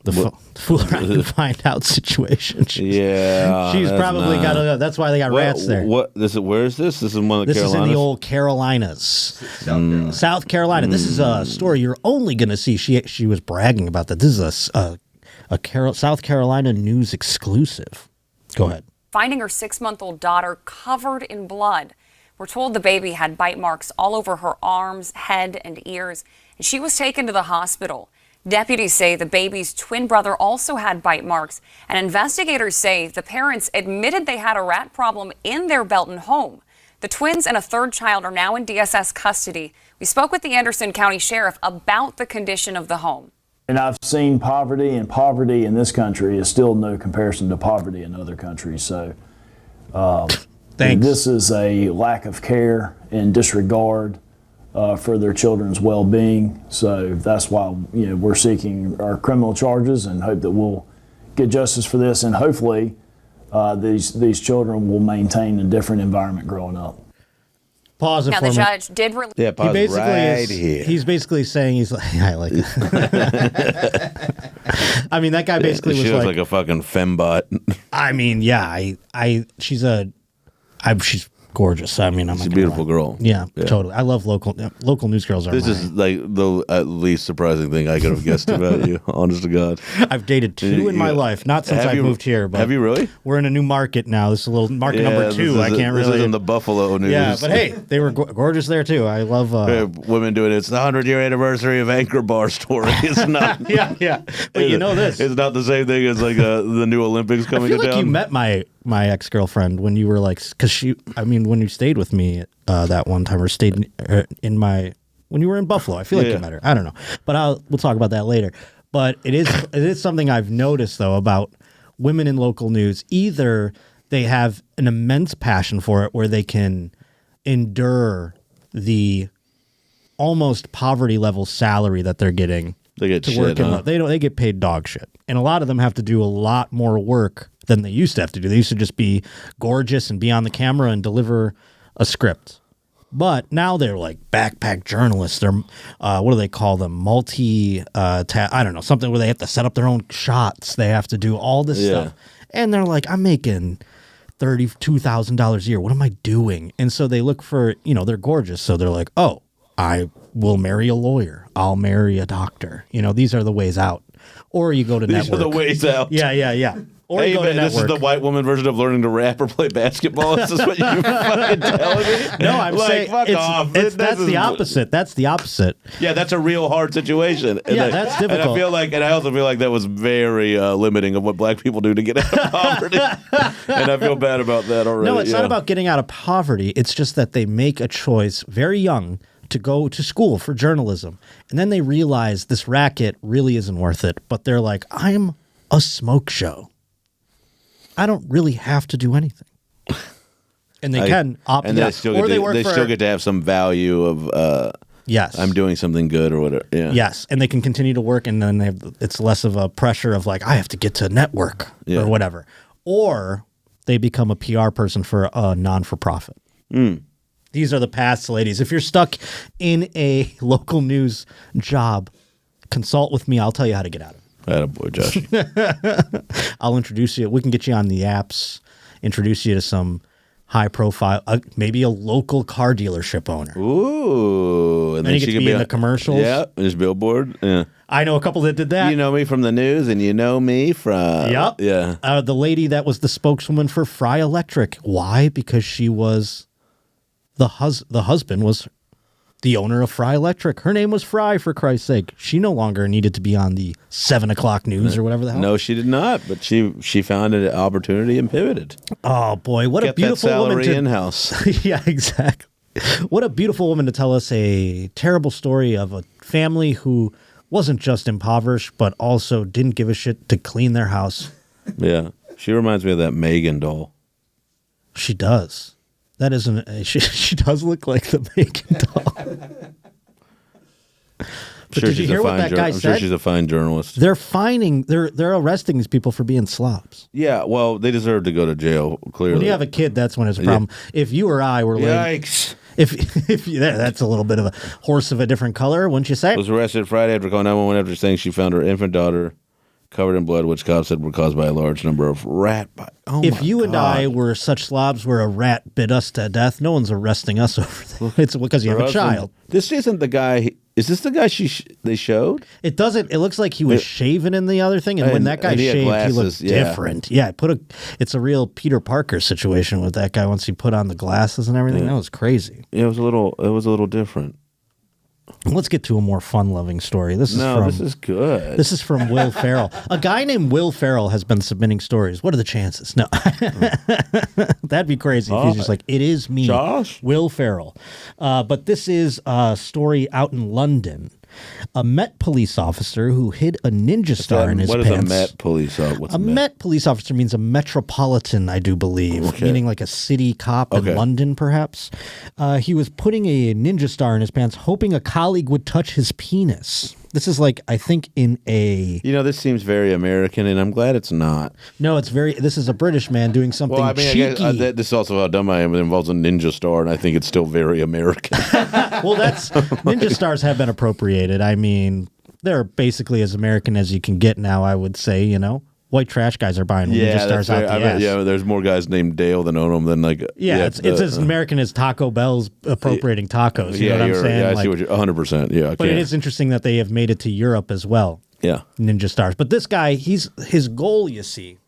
The fool around and find out situation. She's probably got. That's why they got rats there. Where is this? This is one of the Carolinas? This is in the old Carolinas, South Carolina. This is a story you're only going to see. She was bragging about that. This is a South Carolina news exclusive. Go ahead. Finding her 6-month-old daughter covered in blood. We're told the baby had bite marks all over her arms, head, and ears, and she was taken to the hospital. Deputies say the baby's twin brother also had bite marks, and investigators say the parents admitted they had a rat problem in their Belton home. The twins and a third child are now in DSS custody. We spoke with the Anderson County Sheriff about the condition of the home. And I've seen poverty, and poverty in this country is still no comparison to poverty in other countries. So this is a lack of care and disregard for their children's well-being. So that's why we're seeking our criminal charges and hope that we'll get justice for this. And hopefully these children will maintain a different environment growing up. Pause it now for the me. judge did release. Yeah, pause right here. He's basically saying he's like, I like it. I mean, that guy basically she was looks like a fucking fembot. I mean, yeah, she's gorgeous. I mean, She's a beautiful girl. Yeah, totally. I love local news girls. This is like the least surprising thing I could have guessed about you. Honest to God, I've dated 2 in my life, not since I moved here. But have you really? We're in a new market now. This is a little market number 2. I can't really. This is in the Buffalo news. Yeah, but hey, they were gorgeous there too. I love women doing it. It's the 100-year anniversary of Anchor Bar story. It's not. yeah. But you know this. It's not the same thing as like the new Olympics coming I feel to like town. you met my ex-girlfriend when you were like, when you stayed with me that one time, or stayed when you were in Buffalo. I feel like you met her. I don't know, but we'll talk about that later. But it is something I've noticed though about women in local news. Either they have an immense passion for it, where they can endure the almost poverty level salary that they're getting. They get to work shit, huh? They get paid dog shit, and a lot of them have to do a lot more work than they used to have to do. They used to just be gorgeous and be on the camera and deliver a script. But now they're like backpack journalists. They're what do they call them? I don't know, something where they have to set up their own shots. They have to do all this stuff, and they're like, I'm making $32,000 a year. What am I doing? And so they look for, they're gorgeous, so they're like, oh, I will marry a lawyer. I'll marry a doctor. These are the ways out. Or you go to network. These are the ways out. Yeah. Or you go to this is network. the white woman version of learning to rap or play basketball. Is this what you're fucking telling me? No, I'm saying fuck off. That's the opposite. That's the opposite. Yeah, that's a real hard situation. And that's difficult. And I also feel like that was very limiting of what black people do to get out of poverty. And I feel bad about that already. No, it's not about getting out of poverty. It's just that they make a choice very young to go to school for journalism. And then they realize this racket really isn't worth it. But they're like, I'm a smoke show. I don't really have to do anything. And they can opt and they out. still Or get still get to have some value of yes, I'm doing something good or whatever. Yeah. Yes, and they can continue to work, and then it's less of a pressure of like, I have to get to network or whatever. Or they become a PR person for a non-for-profit. These are the paths, ladies. If you're stuck in a local news job, consult with me. I'll tell you how to get out of it. Attaboy, Josh. I'll introduce you. We can get you on the apps, introduce you to some high profile, maybe a local car dealership owner. Ooh. And then you get to be in the commercials. Yeah, there's billboard. Yeah. I know a couple that did that. You know me from the news, and you know me from... Yep. Yeah. The lady that was the spokeswoman for Fry Electric. Why? Because she was... The husband was the owner of Fry Electric. Her name was Fry, for Christ's sake. She no longer needed to be on the 7 o'clock news or whatever the hell. No, she did not, but she found an opportunity and pivoted. Oh, boy. What a beautiful woman to... Get that salary in-house. Yeah, exactly. What a beautiful woman to tell us a terrible story of a family who wasn't just impoverished, but also didn't give a shit to clean their house Yeah. She reminds me of that Megan doll. She does. That isn't. She does look like the Megan doll. But Sure, did you hear what that guy I'm said? sure she's a fine journalist. They're arresting these people for being slobs. Yeah, well, they deserve to go to jail, clearly. When you have a kid, that's when it's a problem. If you or I were Yikes. if that's a little bit of a horse of a different color, wouldn't you say? Was arrested Friday after calling 911 after saying she found her infant daughter covered in blood, which cops said were caused by a large number of rat bites. If you and I were such slobs where a rat bit us to death, no one's arresting us over that. It's because you have a child. This isn't the guy. Is this the guy they showed? It doesn't. It looks like he was shaven in the other thing, and when that guy shaved, he looked different. Yeah, it's a real Peter Parker situation with that guy once he put on the glasses and everything. That was crazy. Yeah, it was a little different. Let's get to a more fun-loving story. This is good. This is from Will Ferrell. A guy named Will Ferrell has been submitting stories. What are the chances? No. That'd be crazy if he's just like, it is me, Josh? Will Ferrell. But this is a story out in London. A Met police officer who hid a ninja star in his pants. What is a Met police officer? Met police officer means a metropolitan, I do believe, meaning like a city cop in London, perhaps. He was putting a ninja star in his pants, hoping a colleague would touch his penis. This is like, I think, in a... this seems very American, and I'm glad it's not. No, this is a British man doing something cheeky. I guess, this is also how dumb I am. It involves a ninja star, and I think it's still very American. Well, ninja stars have been appropriated. I mean, they're basically as American as you can get now, I would say, White trash guys are buying ninja stars out the ass. Yeah, there's more guys named Dale than own them than like... it's as American as Taco Bell's appropriating tacos. You know what I'm saying? Yeah, I see what you're... 100%, yeah. But it is interesting that they have made it to Europe as well. Yeah. Ninja stars. But this guy, his goal, you see,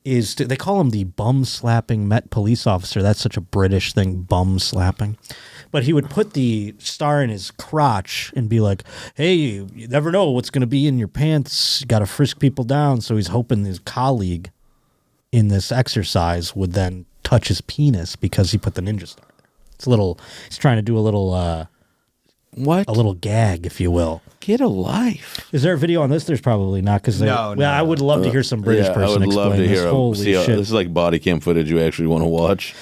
is they call him the bum-slapping Met police officer. That's such a British thing, bum-slapping. But he would put the star in his crotch and be like, hey, you never know what's going to be in your pants. You got to frisk people down. So he's hoping his colleague in this exercise would then touch his penis because he put the ninja star there. He's trying to do a little... A little gag, if you will. Get a life. Is there a video on this? There's probably not. I would love to hear some British person explain this. I would love to hear Holy shit. This is like body cam footage you actually want to watch.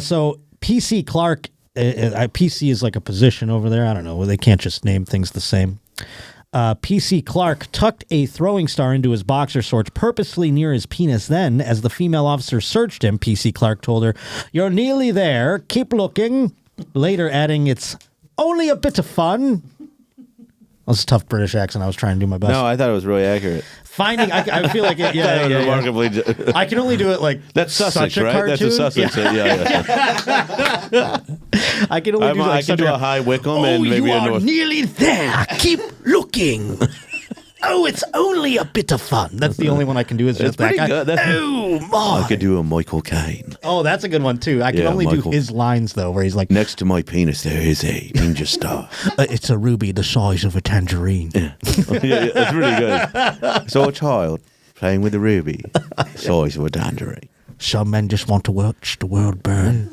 So PC Clark... PC is like a position over there. I don't know. They can't just name things the same. PC Clark tucked a throwing star into his boxer shorts purposely near his penis. Then, as the female officer searched him, PC Clark told her, "You're nearly there. Keep looking." Later adding, "It's only a bit of fun." That was a tough British accent. I was trying to do my best. No, I thought it was really accurate. I feel like it. Yeah. Remarkably. I can only do it like that's Sussex, such a right? cartoon. That's a Sussex. Yeah. I can only do like I can do a high Wickham and maybe you a are North. Nearly there. Keep looking. Oh, it's only a bit of fun. That's the only one I can do. Is just that guy. Good. Oh my! I could do a Michael Caine. Oh, that's a good one too. I can only do his lines though, where he's like, "Next to my penis, there is a ninja star. It's a ruby the size of a tangerine." Yeah, it's really good. So a child playing with a ruby, size of a tangerine. Some men just want to watch the world burn.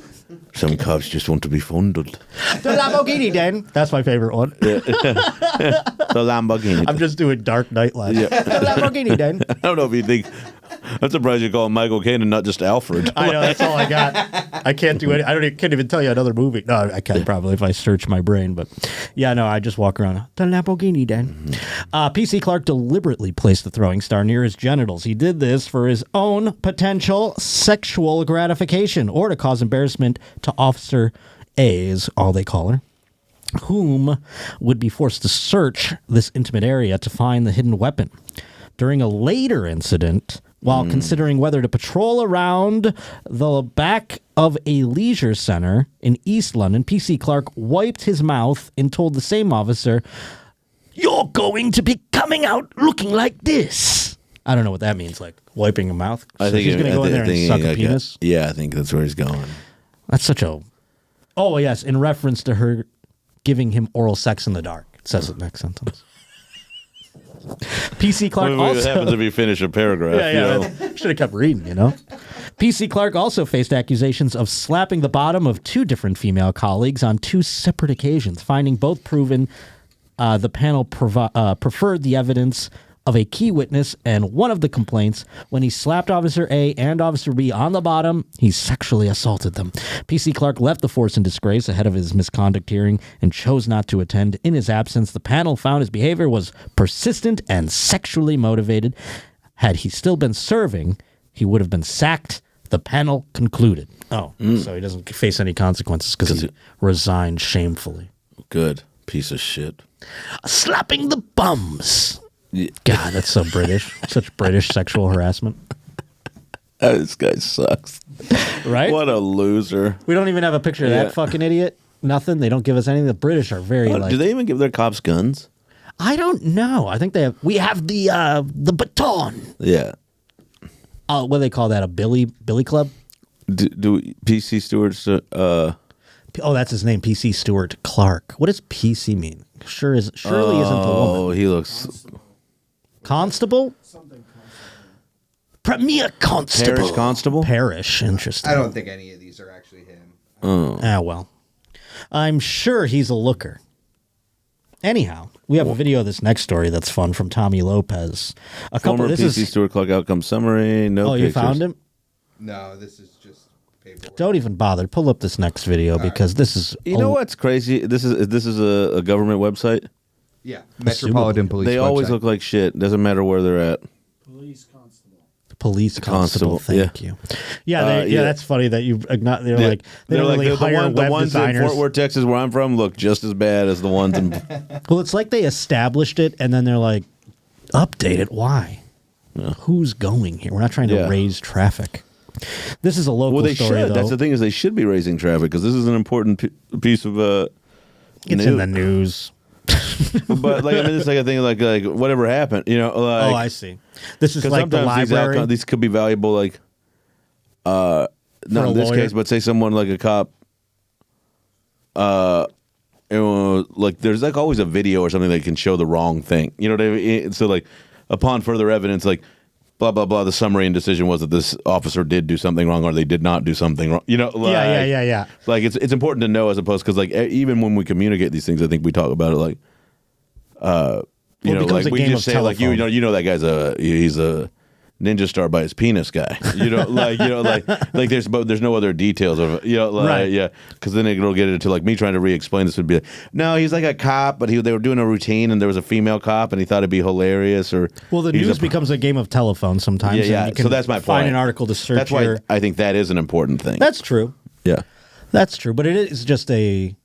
Some cops just want to be fondled. The Lamborghini Den. That's my favorite one. The Lamborghini. I'm just doing Dark Knight lines. Yeah. The Lamborghini Den. I don't know if you think... I'm surprised you call him Michael Caine and not just Alfred. I know, that's all I got. I can't do it. Can't even tell you another movie. No, I can probably if I search my brain. But yeah, no, I just walk around. The Lamborghini Den. PC Clark deliberately placed the throwing star near his genitals. He did this for his own potential sexual gratification or to cause embarrassment to Officer A, is all they call her, whom would be forced to search this intimate area to find the hidden weapon. During a later incident, while considering whether to patrol around the back of a leisure center in East London, PC Clark wiped his mouth and told the same officer, "You're going to be coming out looking like this." I don't know what that means, like wiping a mouth. I think he's going to go in there and suck a penis. Yeah, I think that's where he's going. That's such a... Oh, yes, in reference to her giving him oral sex in the dark. It says it next sentence. PC Clark also... It happens if you finish a paragraph. Yeah. Should have kept reading, PC Clark also faced accusations of slapping the bottom of two different female colleagues on two separate occasions, finding both proven. The panel preferred the evidence of a key witness and one of the complaints. When he slapped Officer A and Officer B on the bottom, he sexually assaulted them. PC Clark left the force in disgrace ahead of his misconduct hearing and chose not to attend. In his absence, the panel found his behavior was persistent and sexually motivated. Had he still been serving, he would have been sacked, the panel concluded. So he doesn't face any consequences because he resigned shamefully. Good piece of shit. Slapping the bums. God, that's so British. Such British sexual harassment. This guy sucks. Right? What a loser. We don't even have a picture of that fucking idiot. Nothing. They don't give us anything. The British are very do they even give their cops guns? I don't know. I think they have. We have the baton. Yeah. What do they call that? A billy club? Do PC Stewart's? That's his name. PC Stewart Clark. What does PC mean? Surely isn't the woman. Oh, he looks. Constable? Premier Constable. Parish Constable? Parish. Interesting. I don't think any of these are actually him. Oh. Well. I'm sure he's a looker. Anyhow, we have a video of this next story that's fun from Tommy Lopez. Former PC Stewart Clark outcome summary. No pictures. You found him? No, this is just paperwork. Don't even bother. Pull up this next video because this is. You know what's crazy? This is a government website. Yeah, Metropolitan Police. They always look like shit. Doesn't matter where they're at. Police constable. Thank you. Yeah, that's funny that you. They're like they don't really hire web the ones designers. in Fort Worth, Texas, where I'm from, look just as bad as the ones in. Well, it's like they established it and then they're like, update it. Why? Who's going here? We're not trying to raise traffic. This is a local they story, should. though. That's the thing is they should be raising traffic because this is an important piece of. It's in the news. But it's like a thing like whatever happened, I see. This is like the library. These could be valuable, like not in this case, but say someone like a cop. Like there's like always a video or something that can show the wrong thing. You know what I mean? So like upon further evidence, like blah blah blah. The summary and decision was that this officer did do something wrong or they did not do something wrong. Yeah. Like it's important to know as opposed because like even when we communicate these things, I think we talk about it like, like we just say like you know that guy's he's a ninja star by his penis guy. Like there's no other details of it. Right. Because then it'll get into like me trying to re-explain this would be like, no, he's like a cop, but they were doing a routine and there was a female cop and he thought it'd be hilarious or. Well, the news becomes a game of telephone sometimes. Yeah. So that's my point. Find an article to search. That's why I think that is an important thing. That's true. Yeah. That's true, but it is just a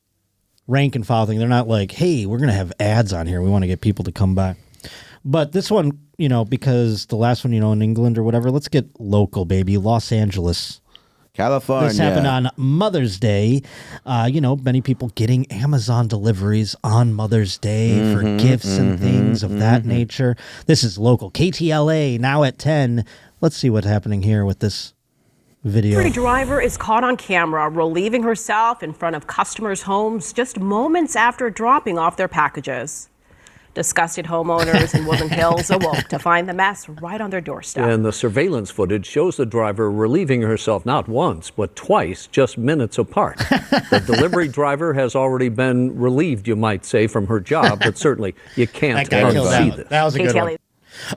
rank and file thing. They're not like, hey, we're going to have ads on here. We want to get people to come by. But this one, because the last one, in England or whatever, let's get local, baby. Los Angeles. California. This happened on Mother's Day. Many people getting Amazon deliveries on Mother's Day for gifts and things of that nature. This is local. KTLA, now at 10. Let's see what's happening here with this video. A driver is caught on camera relieving herself in front of customers' homes just moments after dropping off their packages. Disgusted homeowners in Woodland Hills awoke to find the mess right on their doorstep. And the surveillance footage shows the driver relieving herself not once, but twice, just minutes apart. The delivery driver has already been relieved, you might say, from her job, but certainly you can't unsee this. That was a good one.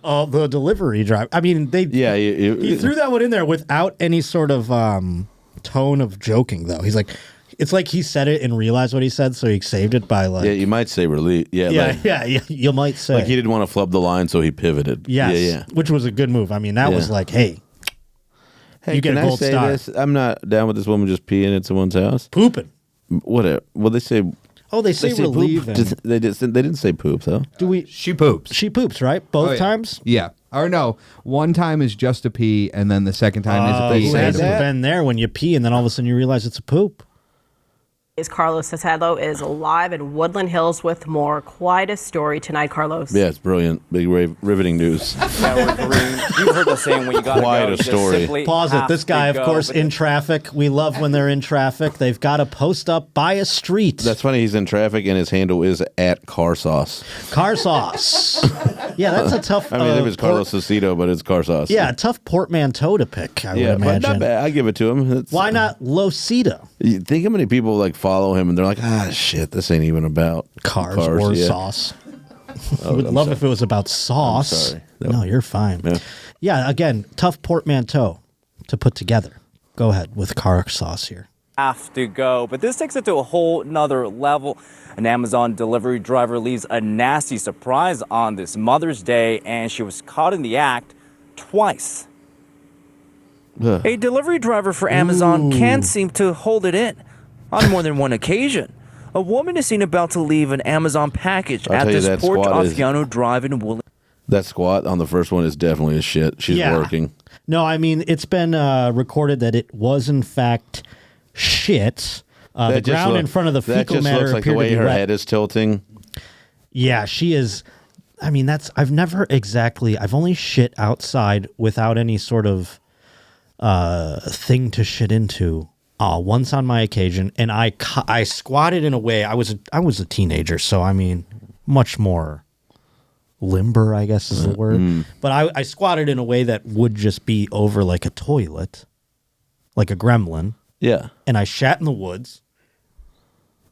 Oh, the delivery driver. I mean, he threw that one in there without any sort of tone of joking, though. He's like, it's like he said it and realized what he said, so he saved it by like. Yeah, you might say relief. Yeah, you might say. Like he didn't want to flub the line, so he pivoted. Yes, yeah. Which was a good move. I mean, that was like, hey, you get a gold star. This? I'm not down with this woman just peeing at someone's house. Pooping. Whatever. Well, they say. Oh, they say relieving. They didn't say poop though. She poops. She poops, right? Both times? Yeah. Or no, one time is just a pee, and then the second time is a pee. It hasn't been there when you pee, and then all of a sudden you realize it's a poop. Carlos Cesaro is live in Woodland Hills with more. Quite a story tonight, Carlos. Yeah, it's brilliant. Big riveting news. You've heard the saying when you got to Quite a story. Pause it. This guy, of course, in traffic. We love when they're in traffic. They've got to post up by a street. That's funny. He's in traffic, and his handle is @carsauce. Car sauce. Yeah, that's a tough. I mean, it was Carlos Cesaro, but it's car sauce. Yeah, a tough portmanteau to pick. I would imagine. But not bad. I give it to him. Why not Losita? You think how many people follow him and they're like, shit, this ain't even about cars or sauce. would love if it was about sauce. I'm sorry. No, you're fine. Yeah, again, tough portmanteau to put together. Go ahead with car sauce here. Have to go, but this takes it to a whole nother level. An Amazon delivery driver leaves a nasty surprise on this Mother's Day, and she was caught in the act twice. A delivery driver for Amazon can't seem to hold it in on more than one occasion. A woman is seen about to leave an Amazon package at this Port Offiano Drive in Woolin. That squat on the first one is definitely a shit. She's working. No, I mean, it's been recorded that it was, in fact, shit. The ground in front of the fecal matter looks like appeared the way to be her wet. head is tilting. Yeah, she is. I mean, I've only shit outside without any sort of thing to shit into. Once on my occasion, and I squatted in a way. I was a teenager, so I mean, much more limber, I guess is the word. But I squatted in a way that would just be over like a toilet, like a gremlin. Yeah. And I shat in the woods.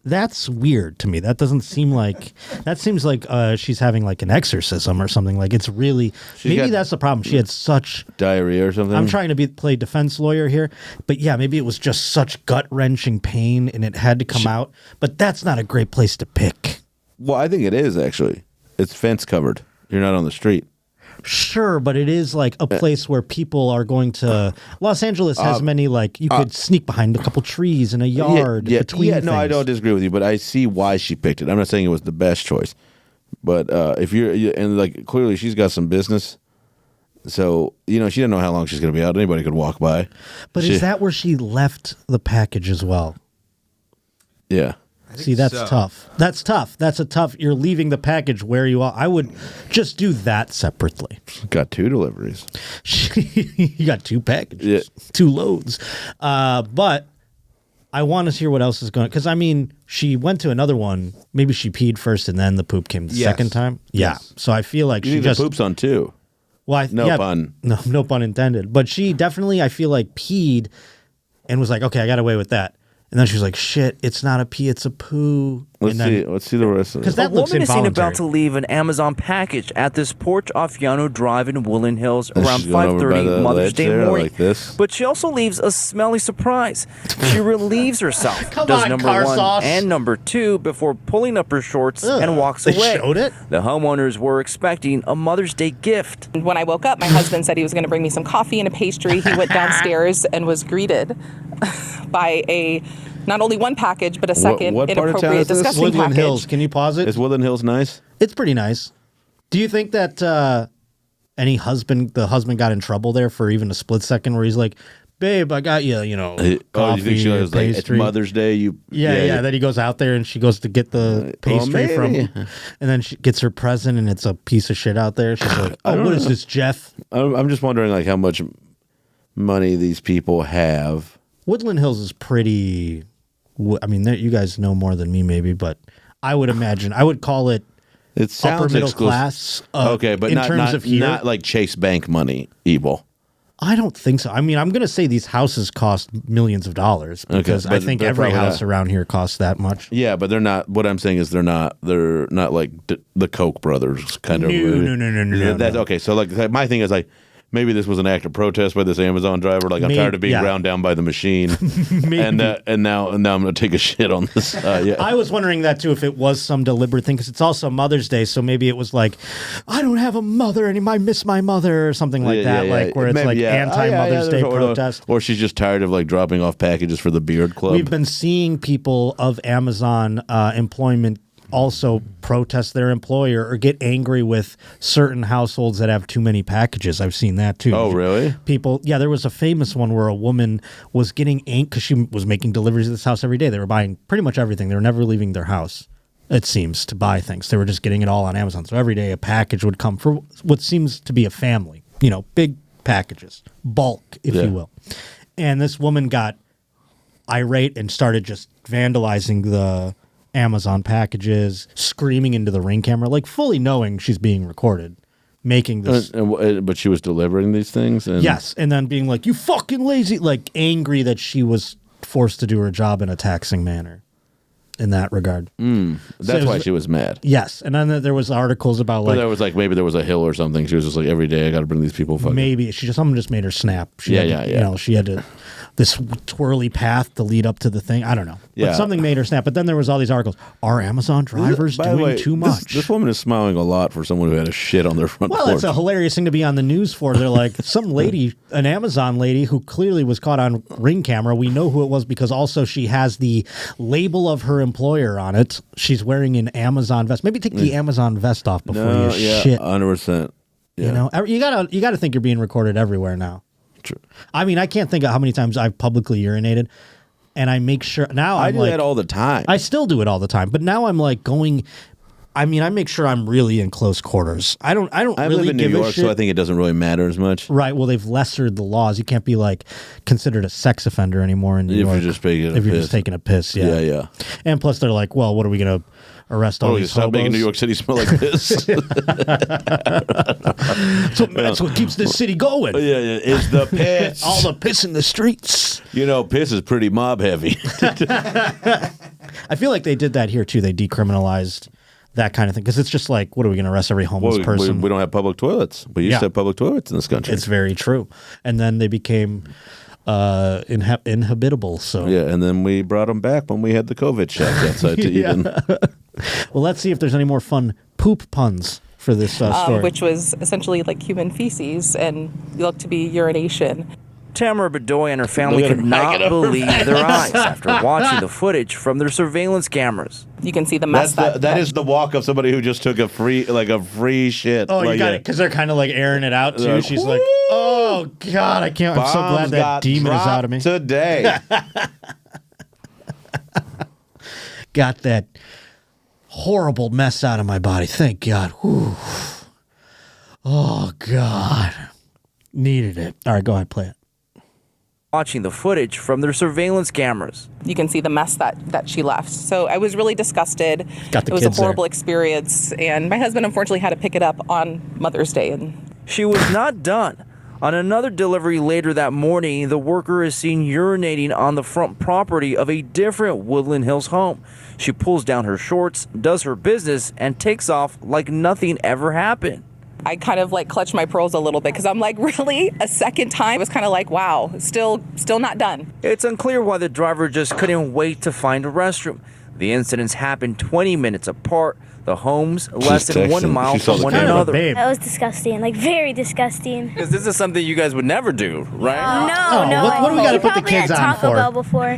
That's weird to me. That doesn't seem like, that seems like she's having like an exorcism or something. Like it's really, maybe that's the problem. She had such diarrhea or something. I'm trying to play defense lawyer here, but yeah, maybe it was just such gut wrenching pain and it had to come out. But that's not a great place to pick. Well, I think it is actually. It's fence covered. You're not on the street. Sure, but it is like a place where people are going to. Los Angeles has many, like, you could sneak behind a couple trees in a yard between things. No, I don't disagree with you, but I see why she picked it. I'm not saying it was the best choice, but if and like clearly she's got some business, so she didn't know how long she's going to be out. Anybody could walk by. But is that where she left the package as well? Yeah. See, that's tough. That's tough. That's a tough. You're leaving the package where you are. I would just do that separately. Got 2 deliveries. You got 2 packages, 2 loads. But I want to hear what else is going. Because I mean, she went to another one. Maybe she peed first and then the poop came the second time. Yeah. Yes. So I feel like You she think just the poop's on 2. Well, no pun. No pun intended. But she definitely, I feel like, peed and was like, okay, I got away with that. And then she was like, shit, it's not a pee, it's a poo. Let's see the rest of it. Because that looks woman is seen involuntary. about to leave an Amazon package at this Port Offiano Drive in Woolin Hills around she's going over by 5:30 the Mother's ledge Day there, morning. like this. But she also leaves a smelly surprise. She relieves herself, Come does on, number car 1 sauce. and number 2 before pulling up her shorts and walks they away. showed it? The homeowners were expecting a Mother's Day gift. When I woke up, my husband said he was going to bring me some coffee and a pastry. He went downstairs and was greeted by not only one package, but a second what part of town inappropriate, is this? disgusting Woodland package. Hills. Can you pause it? Is Woodland Hills nice? It's pretty nice. Do you think that the husband got in trouble there for even a split second where he's like, babe, I got you, coffee, you think she was like, it's pastry. Mother's Day? Yeah. Then he goes out there and she goes to get the pastry from him. And then she gets her present and it's a piece of shit out there. She's like, oh, what is this, Jeff? I'm just wondering like how much money these people have. Woodland Hills is pretty. I mean, you guys know more than me, maybe, but I would imagine I would call it. It sounds upper middle exclusive. class. Okay, but in not, terms not, of here, not like Chase Bank money evil. I don't think so. I mean, I'm going to say these houses cost millions of dollars because I think every house around here costs that much. Yeah, but they're not. What I'm saying is they're not like the Koch brothers kind of. No. That's okay. So like my thing is like. Maybe this was an act of protest by this Amazon driver. Like, I'm tired of being ground down by the machine, and now I'm going to take a shit on this. I was wondering that too, if it was some deliberate thing, because it's also Mother's Day, so maybe it was like, I don't have a mother anymore. I miss my mother, or something like that. Like where it's maybe, like anti-Mother's Day protest, or she's just tired of like dropping off packages for the Beard Club. We've been seeing people of Amazon employment also protest their employer or get angry with certain households that have too many packages. I've seen that too. Oh, really? There was a famous one where a woman was getting angry because she was making deliveries at this house every day. They were buying pretty much everything. They were never leaving their house, it seems, to buy things. They were just getting it all on Amazon. So every day a package would come for what seems to be a family, big packages, bulk, if you will. And this woman got irate and started just vandalizing the Amazon packages, screaming into the Ring camera, like fully knowing she's being recorded, making this. But she was delivering these things? Yes, and then being like, you fucking lazy, like angry that she was forced to do her job in a taxing manner. in that regard. That's why she was mad. Yes, and then there was articles about But there was like maybe there was a hill or something. She was just like, every day I got to bring these people. Maybe someone just made her snap. She had to, you know, she had to this twirly path to lead up to the thing. I don't know. But something made her snap. But then there was all these articles. Are Amazon drivers doing too much? This woman is smiling a lot for someone who had a shit on their front porch. Well, it's a hilarious thing to be on the news for. They're like, some lady, an Amazon lady who clearly was caught on Ring camera. We know who it was because also she has the label of her employer on it. She's wearing an Amazon vest. Maybe take the Amazon vest off before you shit. 100%. Yeah. You know, you gotta think you're being recorded everywhere now. True. I mean, I can't think of how many times I've publicly urinated, and I make sure now. I do that all the time. I still do it all the time, but now I'm like going. I mean, I make sure I'm really in close quarters. I don't I really live in New give a York, shit. so I think it doesn't really matter as much. Right. Well, they've lessered the laws. You can't be like considered a sex offender anymore in New York. If you're just taking a if you're piss. just taking a piss. Yeah. Yeah. And plus, they're like, well, what are we gonna arrest all these stop hobos? making New York City smell like piss. So that's what keeps this city going. Yeah, it's the piss. All the piss in the streets. You know, piss is pretty mob heavy. I feel like they did that here too. They decriminalized that kind of thing because it's just like, what are we going to arrest every homeless person? We don't have public toilets. We used to have public toilets in this country. It's very true. And then they became inhabitable. So yeah, and then we brought them back when we had the COVID shack outside to eat in. Well, let's see if there's any more fun poop puns for this story. Which was essentially like human feces and looked to be urination. Tamara Bedoy and her family could not believe their eyes after watching the footage from their surveillance cameras. You can see the mess that is the walk of somebody who just took a free shit. Oh, you got it, because they're kind of like airing it out too. She's like, oh God, I can't. I'm so glad that demon is out of me today. Got that horrible mess out of my body. Thank God. Whew. Oh God, needed it. All right, go ahead, play it. Watching the footage from their surveillance cameras. You can see the mess that she left. So I was really disgusted. Got the it was a kids there. horrible experience. And my husband unfortunately had to pick it up on Mother's Day. And she was not done. On another delivery later that morning, the worker is seen urinating on the front property of a different Woodland Hills home. She pulls down her shorts, does her business, and takes off like nothing ever happened. I kind of like clutched my pearls a little bit because I'm like, really? A second time? I was kind of like, wow, still not done. It's unclear why the driver just couldn't wait to find a restroom. The incidents happened 20 minutes apart. The homes less than 1 mile from one another. That was disgusting, like very disgusting. Because this is something you guys would never do, right? No. What do we got to put the kids on Taco for? Bell before.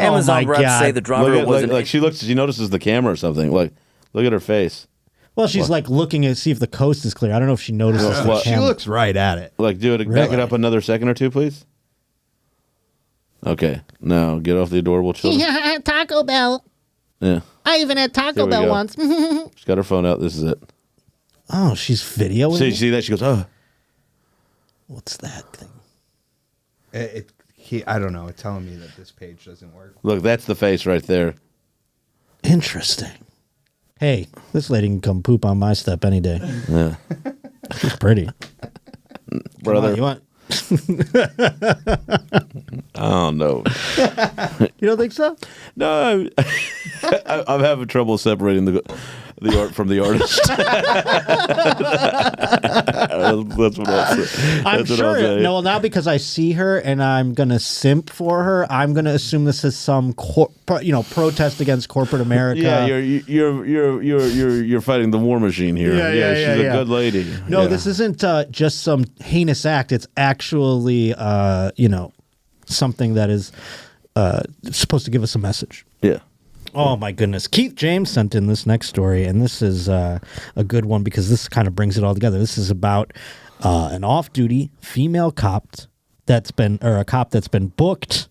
Amazon reps say the driver wasn't. Like she notices the camera or something. Like, look at her face. Well, she's like looking to see if the coast is clear. I don't know if she notices the She camera. looks right at it. Like, do it. Back it up another second or two, please. Okay. Now get off the adorable children. Yeah, Taco Bell. Yeah. I even had Taco Bell once. She's got her phone out. This is it. Oh, she's videoing. So you see that? She goes, oh. What's that thing? I don't know. It's telling me that this page doesn't work. Look, that's the face right there. Interesting. Hey, this lady can come poop on my step any day. Yeah. She's pretty. Brother. Come on, you want? I don't know. You don't think so? No, I'm having trouble separating the art from the artist. That's what I'll say. I'm sure. No, well, now because I see her and I'm gonna simp for her, I'm gonna assume this is some protest against corporate America. Yeah, you're fighting the war machine here. Yeah, she's a good lady. No, this isn't just some heinous act. It's actually something that is supposed to give us a message. Yeah. Oh my goodness. Keith James sent in this next story, and this is a good one because this kind of brings it all together. This is about an off-duty female cop that's been booked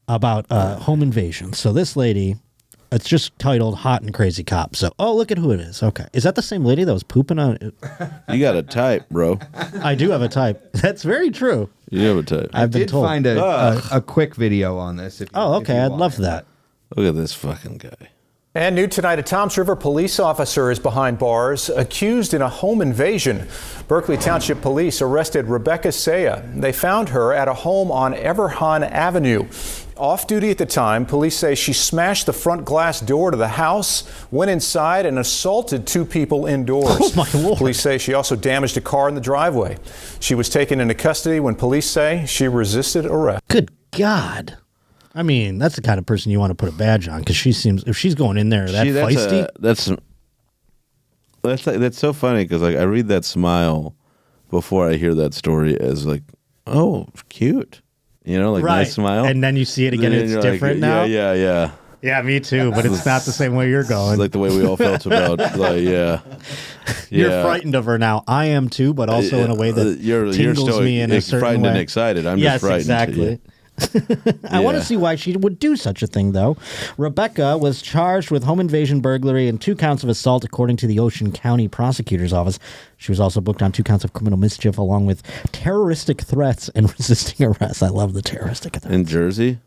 about home invasion. So this lady, it's just titled Hot and Crazy Cop. So, look at who it is. Okay. Is that the same lady that was pooping on it? You got a type, bro. I do have a type. That's very true. You have a type. I've been told. I did find a quick video on this. Okay. I'd love that. Look at this fucking guy. And new tonight, a Toms River police officer is behind bars, accused in a home invasion. Berkeley Township Police arrested Rebecca Saya. They found her at a home on Everhahn Avenue. Off duty at the time, police say she smashed the front glass door to the house, went inside, and assaulted 2 people indoors. Oh, my Lord. Police say she also damaged a car in the driveway. She was taken into custody when police say she resisted arrest. Good God. I mean, that's the kind of person you want to put a badge on, because she seems, if she's going in there that feisty. That's so funny, because like I read that smile before I hear that story as like, oh, cute. You know, like nice smile. And then you see it again, and it's different now. Yeah. Yeah, me too, but it's not the same way you're going. It's like the way we all felt about, like, yeah. You're frightened of her now. I am too, but also in a way that tingles me in a certain frightened way. And excited. I'm just frightened. Exactly. I want to see why she would do such a thing, though. Rebecca was charged with home invasion, burglary, and 2 counts of assault, according to the Ocean County Prosecutor's Office. She was also booked on 2 counts of criminal mischief, along with terroristic threats and resisting arrest. I love the terroristic threats. In Jersey?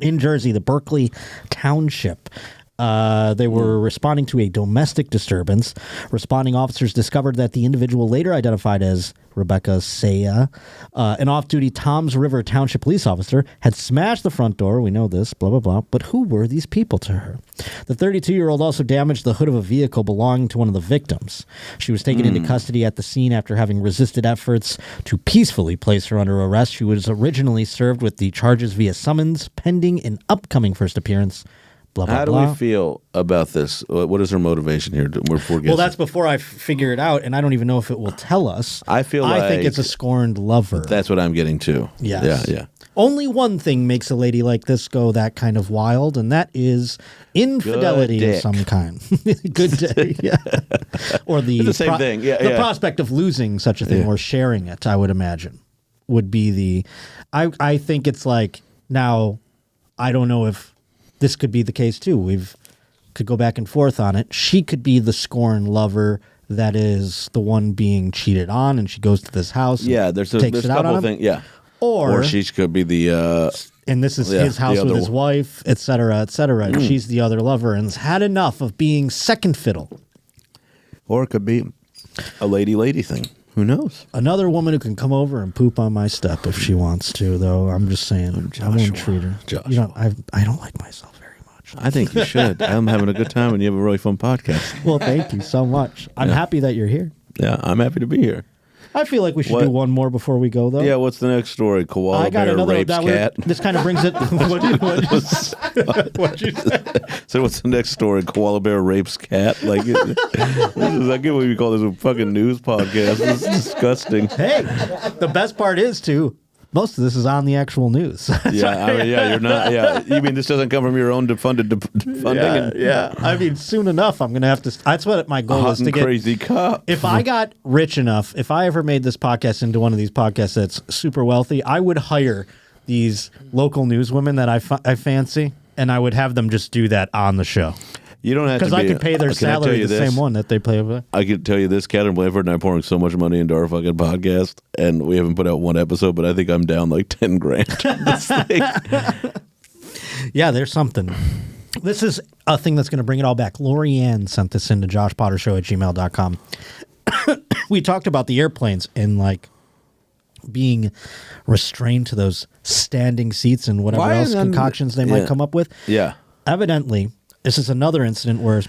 In Jersey, the Berkeley Township. They were responding to a domestic disturbance. Responding officers discovered that the individual, later identified as Rebecca Saya, an off-duty Toms River Township police officer, had smashed the front door. We know this, blah, blah, blah. But who were these people to her? The 32-year-old also damaged the hood of a vehicle belonging to one of the victims. She was taken into custody at the scene after having resisted efforts to peacefully place her under arrest. She was originally served with the charges via summons, pending an upcoming first appearance. Blah, blah, How do we feel about this? What is her motivation here? Well, that's before I figure it out, and I don't even know if it will tell us. I think it's a scorned lover. That's what I'm getting to. Yes. Yeah. Only one thing makes a lady like this go that kind of wild, and that is infidelity of some kind. Good day. Yeah. Or the, it's the same thing. Yeah, the prospect of losing such a thing or sharing it, I would imagine, would be the. I think it's like, now, I don't know if this could be the case too. Could go back and forth on it. She could be the scorned lover that is the one being cheated on, and she goes to this house. Yeah, there's a couple of things. Yeah, or she could be the. And this is his house with his wife, et cetera, and she's the other lover and has had enough of being second fiddle. Or it could be a lady thing. Who knows? Another woman who can come over and poop on my step if she wants to, though. I'm just saying, I won't treat her. You know, I don't like myself very much. I think you should. I'm having a good time, and you have a really fun podcast. Well, thank you so much. I'm happy that you're here. Yeah, I'm happy to be here. I feel like we should do one more before we go, though. Yeah, what's the next story? Koala bear rapes cat. This kind of brings it. What'd you say? So what's the next story? Koala bear rapes cat. Like, I get what you call this a fucking news podcast. This is disgusting. Hey, the best part is too. Most of this is on the actual news. You're not. Yeah, you mean this doesn't come from your own funding? Yeah. I mean, soon enough, I'm going to have to. That's what my goal is to get. Crazy cop. If I got rich enough, if I ever made this podcast into one of these podcasts that's super wealthy, I would hire these local newswomen that I fancy, and I would have them just do that on the show. You don't have to, because I could pay their salary the same one that they pay with. I can tell you this: Catherine Blanford and I are pouring so much money into our fucking podcast, and we haven't put out one episode, but I think I'm down like $10,000 on this thing. Yeah, there's something. This is a thing that's going to bring it all back. Lori Ann sent this into JoshPotterShow@gmail.com. We talked about the airplanes and like being restrained to those standing seats and whatever else concoctions they might come up with. Yeah, evidently. This is another incident where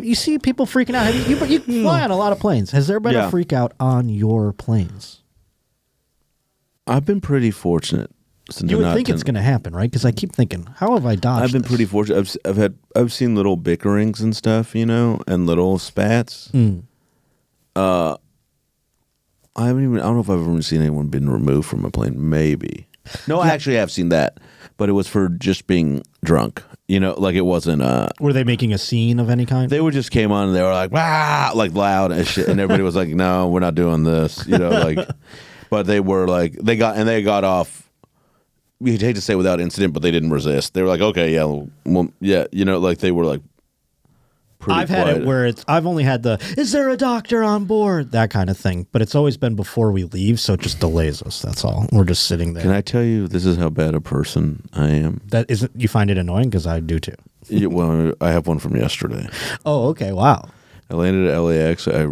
you see people freaking out. You fly on a lot of planes. Has there been a freak out on your planes? I've been pretty fortunate. You would think it's going to happen, right? Because I keep thinking, how have I dodged? I've been pretty fortunate. I've seen little bickerings and stuff, you know, and little spats. I don't know if I've ever seen anyone been removed from a plane. Maybe. No, I actually have seen that, but it was for just being drunk. You know, like it wasn't. Were they making a scene of any kind? They just came on and they were like, "Wow!" like loud and shit, and everybody was like, "No, we're not doing this." You know, like, but they were like, they got off. You'd hate to say without incident, but they didn't resist. They were like, "Okay, yeah, well, yeah," you know, like they were like. I've had it where I've only had is there a doctor on board? That kind of thing. But it's always been before we leave, so it just delays us. That's all. We're just sitting there. Can I tell you, this is how bad a person I am? That isn't, you find it annoying? Because I do too. Well, I have one from yesterday. Oh, okay. Wow. I landed at LAX. I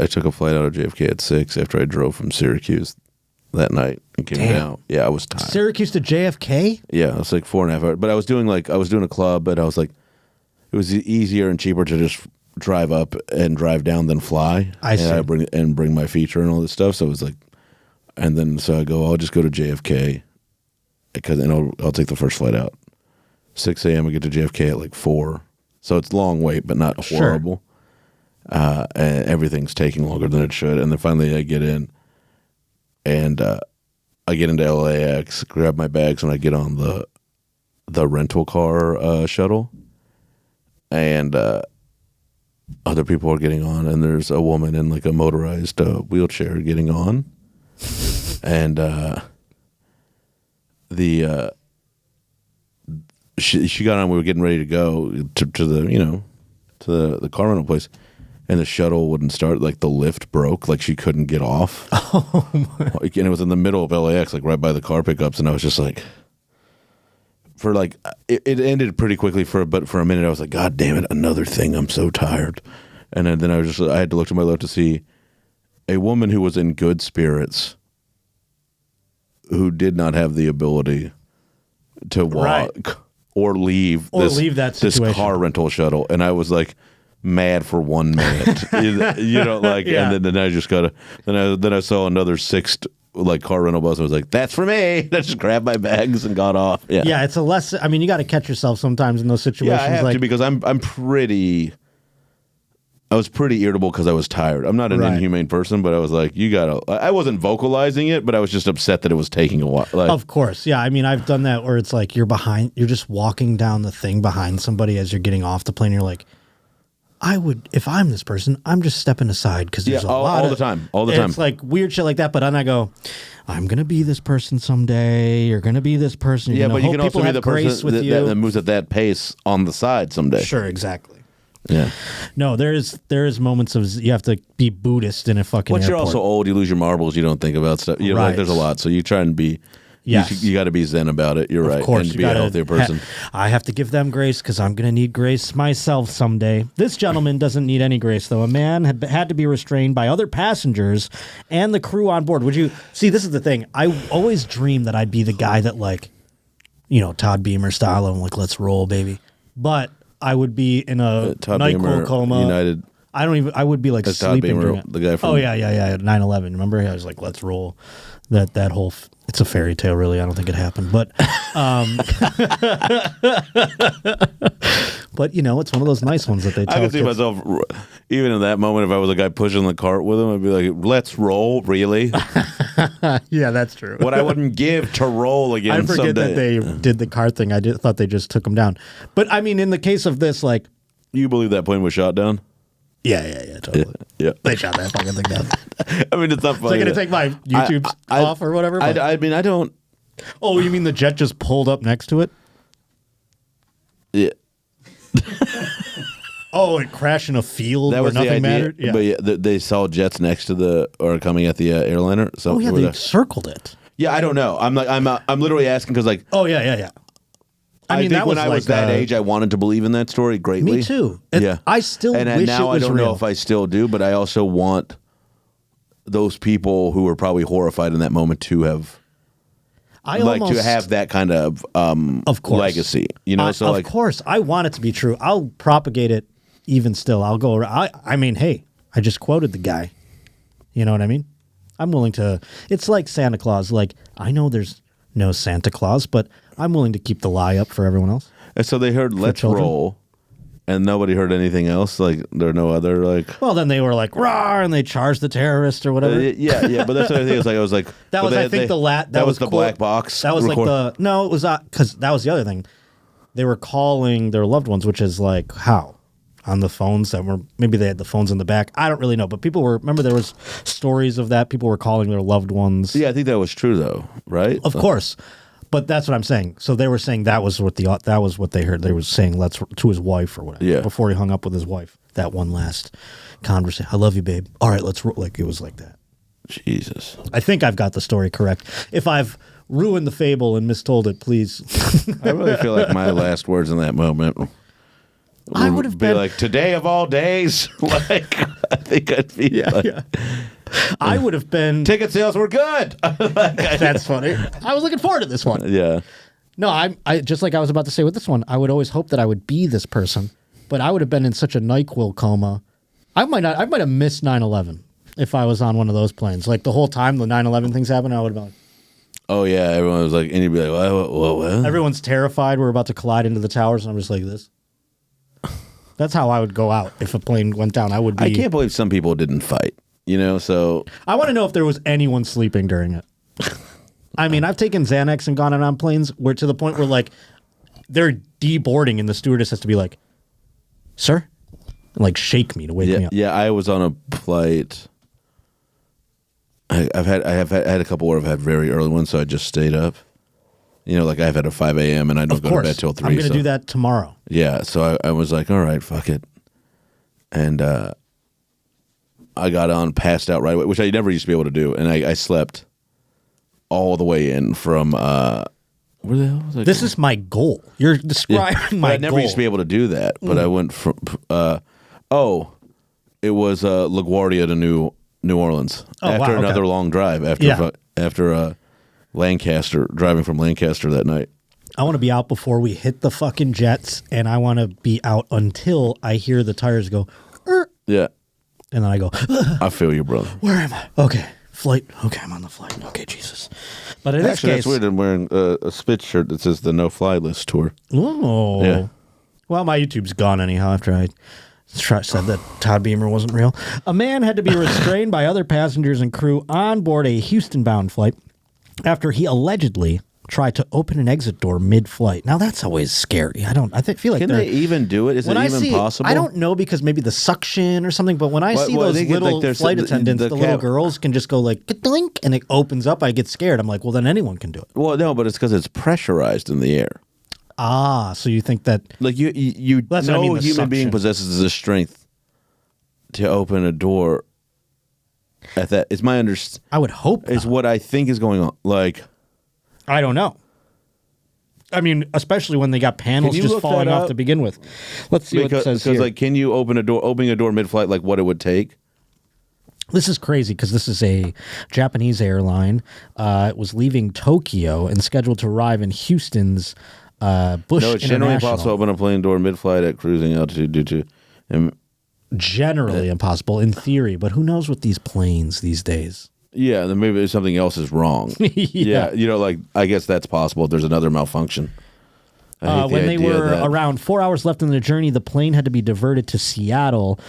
took a flight out of JFK at 6 after I drove from Syracuse that night and came down. Yeah, I was tired. Syracuse to JFK? Yeah, it was like 4.5 hours. But I was doing a club, and I was like, it was easier and cheaper to just drive up and drive down than fly. I see. And bring my feature and all this stuff. So it was like, and then so I go, I'll just go to JFK and I'll take the first flight out. 6 a.m. I get to JFK at like 4. So it's a long wait, but not horrible. And everything's taking longer than it should. And then finally I get in, and I get into LAX, grab my bags, and I get on the rental car shuttle. And other people are getting on, and there's a woman in like a motorized wheelchair getting on. And she got on. We were getting ready to go to the car rental place, and the shuttle wouldn't start. Like the lift broke. Like she couldn't get off. Oh my! And it was in the middle of LAX, like right by the car pickups, and I was just like, for like it ended pretty quickly but for a minute I was like, God damn it, another thing. I'm so tired. And then I had to look to my left to see a woman who was in good spirits, who did not have the ability to walk or leave this car rental shuttle. And I was like mad for 1 minute, and then I just then I saw another 6 like car rental bus. I was like, that's for me. I just grabbed my bags and got off. Yeah, it's a lesson. I mean, you got to catch yourself sometimes in those situations. Yeah, I have to, because I was pretty irritable because I was tired. I'm not an inhumane person, but I was like, I wasn't vocalizing it, but I was just upset that it was taking a while. Like, of course. Yeah. I mean, I've done that where it's like you're just walking down the thing behind somebody as you're getting off the plane. You're like, if I'm this person, I'm just stepping aside because there's a lot all the time. It's like weird shit like that. But then I go, I'm going to be this person someday. You're going to be this person. But you can also be the person that moves at that pace on the side someday. Sure, exactly. Yeah. No, there is moments of you have to be Buddhist in a fucking Once airport. you're also old, you lose your marbles, you don't think about stuff. Like there's a lot. So you try and be you got to be zen about it. You're right. Of course, and be a healthier person. I have to give them grace because I'm going to need grace myself someday. This gentleman doesn't need any grace, though. A man had to be restrained by other passengers and the crew on board. Would you see? This is the thing. I always dreamed that I'd be the guy that, like, Todd Beamer style. I'm like, let's roll, baby. But I would be in a NyQuil coma. United. I would be like sleeping. Beamer, the guy from 9/11. Remember? I was like, let's roll. That whole it's a fairy tale, really. I don't think it happened, but but it's one of those nice ones that they tell. I could see myself even in that moment. If I was a guy pushing the cart with him, I'd be like, "Let's roll, really?" Yeah, that's true. What I wouldn't give to roll again. I forget that they did the cart thing. I thought they just took him down. But I mean, in the case of this, like, you believe that plane was shot down? Yeah, totally. Yeah. They shot that fucking thing down. I mean, it's not funny. So I'm going to take my YouTube off or whatever? I mean, I don't... Oh, you mean the jet just pulled up next to it? Yeah. Oh, it crashed in a field where nothing mattered? Yeah. But they saw jets next to or coming at the airliner. So they circled it. Yeah, I don't know. I'm literally asking because, like... Oh, yeah. I mean, think when I was that age, I wanted to believe in that story greatly. Me too. I still wish it was real. And now I don't know if I still do, but I also want those people who were probably horrified in that moment to have, to have that kind of legacy. Of course, I want it to be true. I'll propagate it even still. I'll go around. I mean, hey, I just quoted the guy. You know what I mean? I'm willing to. It's like Santa Claus. Like, I know there's no Santa Claus, but I'm willing to keep the lie up for everyone else. And so they heard "Let's roll," and nobody heard anything else. Like, there are no other Well, then they were like "Rawr," and they charged the terrorist or whatever. Yeah. But that's what I think. I was like, that was the black box. That was like no, it was because that was the other thing. They were calling their loved ones, which is like how on the phones that were maybe they had the phones in the back. I don't really know, but people were. Remember, there was stories of that. People were calling their loved ones. Yeah, I think that was true though, right? Of course. But that's what I'm saying. So they were saying that was what they heard. They were saying "let's" to his wife or whatever. Yeah. Before he hung up with his wife, that one last conversation. I love you, babe. All right, let's like it was like that. Jesus. I think I've got the story correct. If I've ruined the fable and mistold it, please. I really feel like my last words in that moment. I would have been like, today of all days. Like, I think I'd be I would have been. Ticket sales were good. That's funny. I was looking forward to this one. Yeah. No, I just like I was about to say with this one, I would always hope that I would be this person, but I would have been in such a NyQuil coma. I might have missed 9/11 if I was on one of those planes. Like the whole time the 9/11 things happened, I would have been like, oh yeah, everyone was like, and you'd be like, what? Everyone's terrified. We're about to collide into the towers, and I'm just like this. That's how I would go out if a plane went down. I would be. I can't believe some people didn't fight. So I want to know if there was anyone sleeping during it. I mean, I've taken Xanax and gone on planes where to the point where like they're deboarding and the stewardess has to be like, "Sir," and like shake me to wake me up. Yeah, I was on a flight. I have had a couple where I've had very early ones, so I just stayed up. Like I've had a 5 a.m. and I don't go to bed till 3. I'm going to do that tomorrow. Yeah, so I was like, all right, fuck it. And I got on, passed out right away, which I never used to be able to do. And I slept all the way in from, where the hell was I This is my goal. You're describing my I never goal. used to be able to do that, but I went from, it was LaGuardia to New Orleans after another long drive, after Lancaster, driving from Lancaster that night. I want to be out before we hit the fucking jets, and I want to be out until I hear the tires go, yeah. And then I go, I feel you, brother. Where am I? Okay, flight. Okay, I'm on the flight. Okay, Jesus. But in this case, that's weird. I'm wearing a Spitz shirt that says the No Fly List tour. Oh. Yeah. Well, my YouTube's gone anyhow after I said that Todd Beamer wasn't real. A man had to be restrained by other passengers and crew on board a Houston-bound flight after he allegedly tried to open an exit door mid-flight. Now that's always scary. I feel like can they even do it? Is it even possible? I don't know because maybe the suction or something. But when I see those little flight attendants, the little girls can just go like ka-dink, and it opens up. I get scared. I'm like, well, then anyone can do it. Well, no, but it's because it's pressurized in the air. Ah, so you think that like you no human being possesses the strength to open a door at that. It's my understanding. I would hope is what I think is going on. Like. I don't know. I mean, especially when they got panels just falling off to begin with. Let's see what it says here. Because, like, can you opening a door mid-flight, like what it would take? This is crazy because this is a Japanese airline. It was leaving Tokyo and scheduled to arrive in Houston's Bush No, it's generally International. impossible to open a plane door mid-flight at cruising altitude due to... Generally impossible in theory, but who knows with these planes these days? Yeah, then maybe something else is wrong. Yeah. Like, I guess that's possible if there's another malfunction. When they were around 4 hours left in the journey, the plane had to be diverted to Seattle.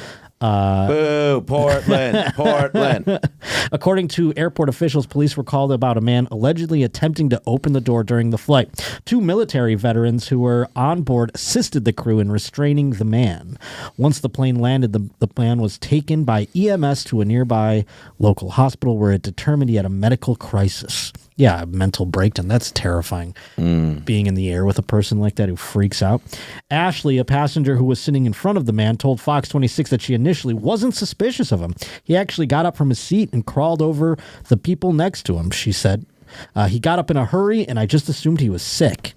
Boo, Portland. According to airport officials, police were called about a man allegedly attempting to open the door during the flight. 2 military veterans who were on board assisted the crew in restraining the man. Once the plane landed, the man was taken by EMS to a nearby local hospital where it determined he had a medical crisis. Yeah, a mental breakdown. That's terrifying. Being in the air with a person like that who freaks out. Ashley, a passenger who was sitting in front of the man, told Fox 26 that she initially wasn't suspicious of him. He actually got up from his seat and crawled over the people next to him, she said. He got up in a hurry, and I just assumed he was sick.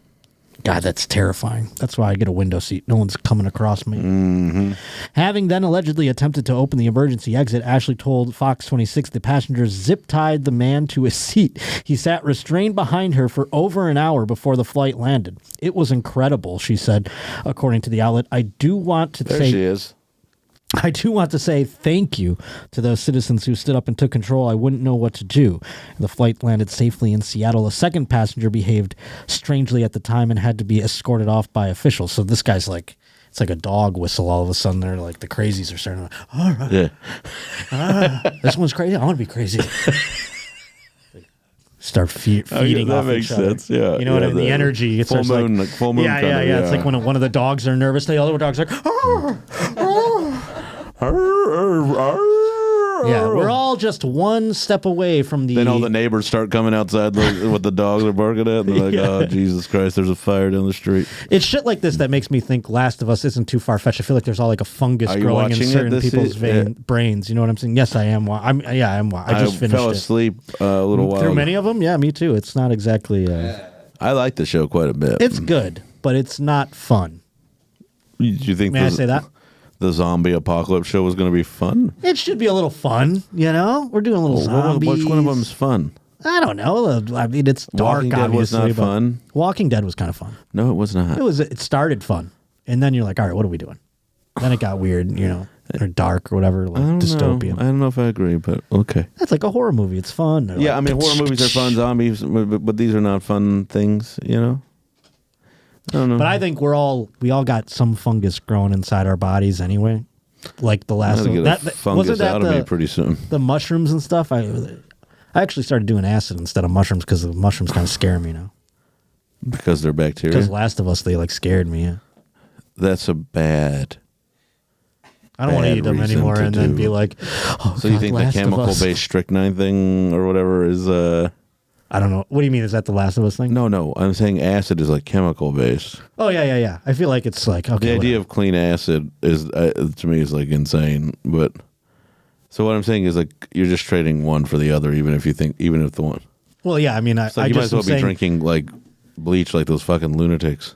God, that's terrifying. That's why I get a window seat. No one's coming across me. Mm-hmm. Having then allegedly attempted to open the emergency exit, Ashley told Fox 26 the passengers zip-tied the man to his seat. He sat restrained behind her for over an hour before the flight landed. It was incredible, she said, according to the outlet. I do want to say thank you to those citizens who stood up and took control. I wouldn't know what to do. The flight landed safely in Seattle. A second passenger behaved strangely at the time and had to be escorted off by officials. So this guy's like, it's like a dog whistle. All of a sudden, they're like, the crazies are starting to, all right. Yeah. This one's crazy. I want to be crazy. Start feeding off makes each other. sense. Yeah, you know what I mean? The energy. It full moon, like full moon. Yeah. It's like when one of the dogs are nervous. The other dog's like, yeah, we're all just one step away from the... Then all the neighbors start coming outside what the dogs are barking at. And they're like, oh, Jesus Christ, there's a fire down the street. It's shit like this that makes me think Last of Us isn't too far-fetched. I feel like there's all like a fungus growing in certain people's brains. You know what I'm saying? Yes, I am. I just finished it. I fell asleep a little while Through many of them? Yeah, me too. It's not exactly... I like the show quite a bit. It's good, but it's not fun. Do you think May I say that? the zombie apocalypse show was going to be fun. It should be a little fun, you know? We're doing a little zombies. Which one of them is fun? I don't know. I mean, it's dark, Walking Dead obviously. was not fun. Walking Dead was kind of fun. No, it was not. It started fun. And then you're like, all right, what are we doing? Then it got weird, you know, or dark or whatever, like dystopian. I don't know if I agree, but okay. That's like a horror movie. It's fun. They're Yeah, like, I mean, horror movies are fun, zombies, but these are not fun things, you know? I don't know. But I think we all got some fungus growing inside our bodies anyway. Like the last one. that Fungus wasn't that out of me pretty soon. The mushrooms and stuff. I actually started doing acid instead of mushrooms because the mushrooms kind of scare me now. Because they're bacteria? Because Last of Us, they like scared me. Yeah. That's a bad. I don't want to eat them anymore and then be like, oh, so you think the chemical-based strychnine thing or whatever is I don't know. What do you mean? Is that the Last of Us thing? No. I'm saying acid is like chemical-based. Oh, yeah. I feel like it's like, okay. The idea of clean acid is, to me, is like insane. But so what I'm saying is like you're just trading one for the other, even if the one. Well, yeah. I mean, you might as well be drinking like bleach like those fucking lunatics.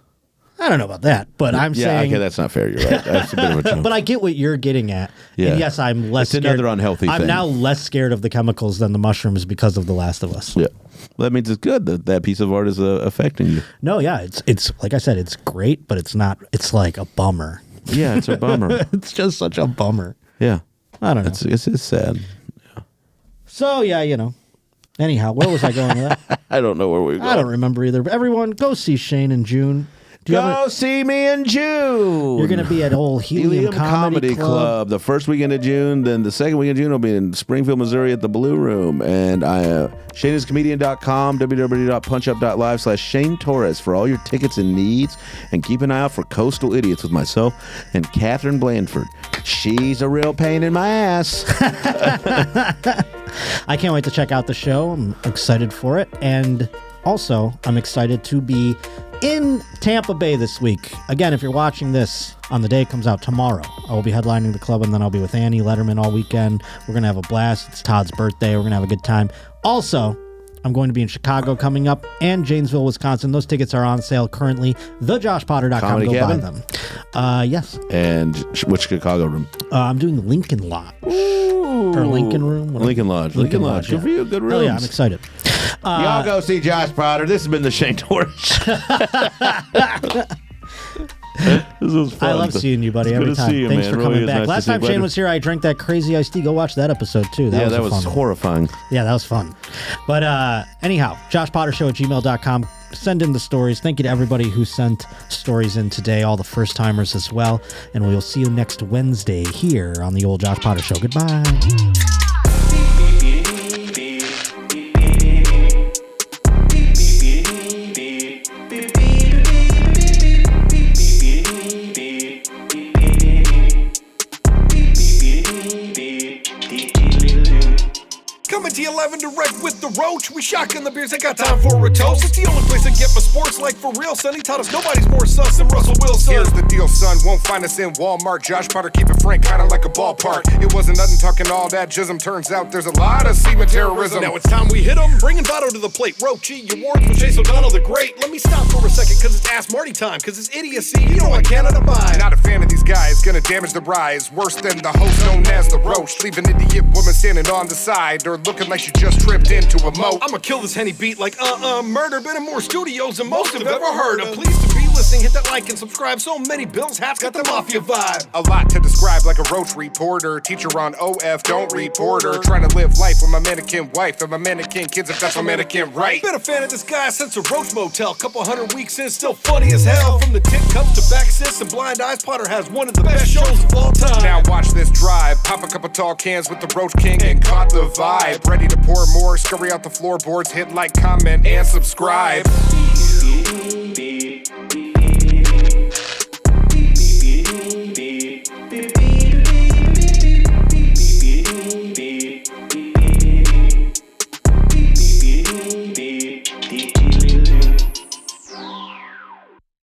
I don't know about that, but I'm saying... Yeah, that's not fair. You're right. That's a bit of a joke. But I get what you're getting at. Yeah. And yes, I'm less scared. It's another unhealthy thing. I'm now less scared of the chemicals than the mushrooms because of The Last of Us. Yeah. Well, that means it's good that piece of art is affecting you. No, yeah. It's like I said, it's great, but it's not... It's like a bummer. Yeah, it's a bummer. It's just such a bummer. Yeah. I don't know. It's sad. Yeah. So, yeah, you know. Anyhow, where was I going with that? I don't know where we're going. I don't remember either. But everyone, go see Shane in June. Go see me in June. You're going to be at old Helium Comedy Club the first weekend of June. Then the second weekend of June will be in Springfield, Missouri at the Blue Room. And ShaneIsComedian.com, www.punchup.live/Shane Torres for all your tickets and needs. And keep an eye out for Coastal Idiots with myself and Catherine Blandford. She's a real pain in my ass. I can't wait to check out the show. I'm excited for it. And also, I'm excited to be in Tampa Bay this week. Again, if you're watching this on the day it comes out tomorrow, I will be headlining the club, and then I'll be with Annie Letterman all weekend. We're going to have a blast. It's Todd's birthday. We're going to have a good time. Also, I'm going to be in Chicago coming up and Janesville, Wisconsin. Those tickets are on sale currently. TheJoshPotter.com. Go buy them. Yes. And which Chicago room? I'm doing Lincoln Lodge. Or Lincoln Room? Lincoln Lodge. Lincoln Lodge. Good for you. Good rooms. Oh, yeah, I'm excited. Y'all go see Josh Potter. This has been the Shane Torres. This was fun. I love seeing you, buddy, every time. You, Thanks man. for really coming back. nice Last time Shane was here, I drank that crazy iced tea. Go watch that episode, too. That was horrifying. Yeah, that was fun. But anyhow, JoshPotterShow@gmail.com. Send in the stories. Thank you to everybody who sent stories in today, all the first-timers as well. And we'll see you next Wednesday here on the old Josh Potter Show. Goodbye. Coming to 11 direct with the roach. We shotgun the beers, I got time for a toast. It's the only place I get my sports like for real, son. He taught us nobody's more sus than Russell Wilson. Here's the deal, son. Won't find us in Walmart. Josh Potter keep it frank, kinda like a ballpark. It wasn't nothing talking all that jism. Turns out there's a lot of semen terrorism. Now it's time we hit 'em. Bringing Votto to the plate. Roachy, your wards with Chase O'Donnell the Great. Let me stop for a second, cause it's Ask Marty time. Cause it's idiocy, you know I cannot abide. Not a fan of these guys, gonna damage the rise. Worse than the host known as the roach. Leave an idiot woman standing on the side or looking like she just tripped into a moat. I'ma kill this Henny beat like murder. Been in more studios than most have ever heard of. Pleased to be listening, hit that like and subscribe. So many bills, hats got the mafia vibe. A lot to describe like a roach reporter. Teacher on OF, don't report her. Trying to live life with my mannequin wife and my mannequin kids if that's my mannequin right. Been a fan of this guy since a roach motel. Couple 100 weeks in, still funny as hell. From the tit cups to back sis and blind eyes, Potter has one of the best shows of all time. Now watch this drive. Pop a couple tall cans with the Roach King and caught the vibe. Ready to pour more, scurry out the floorboards, hit like, comment, and subscribe.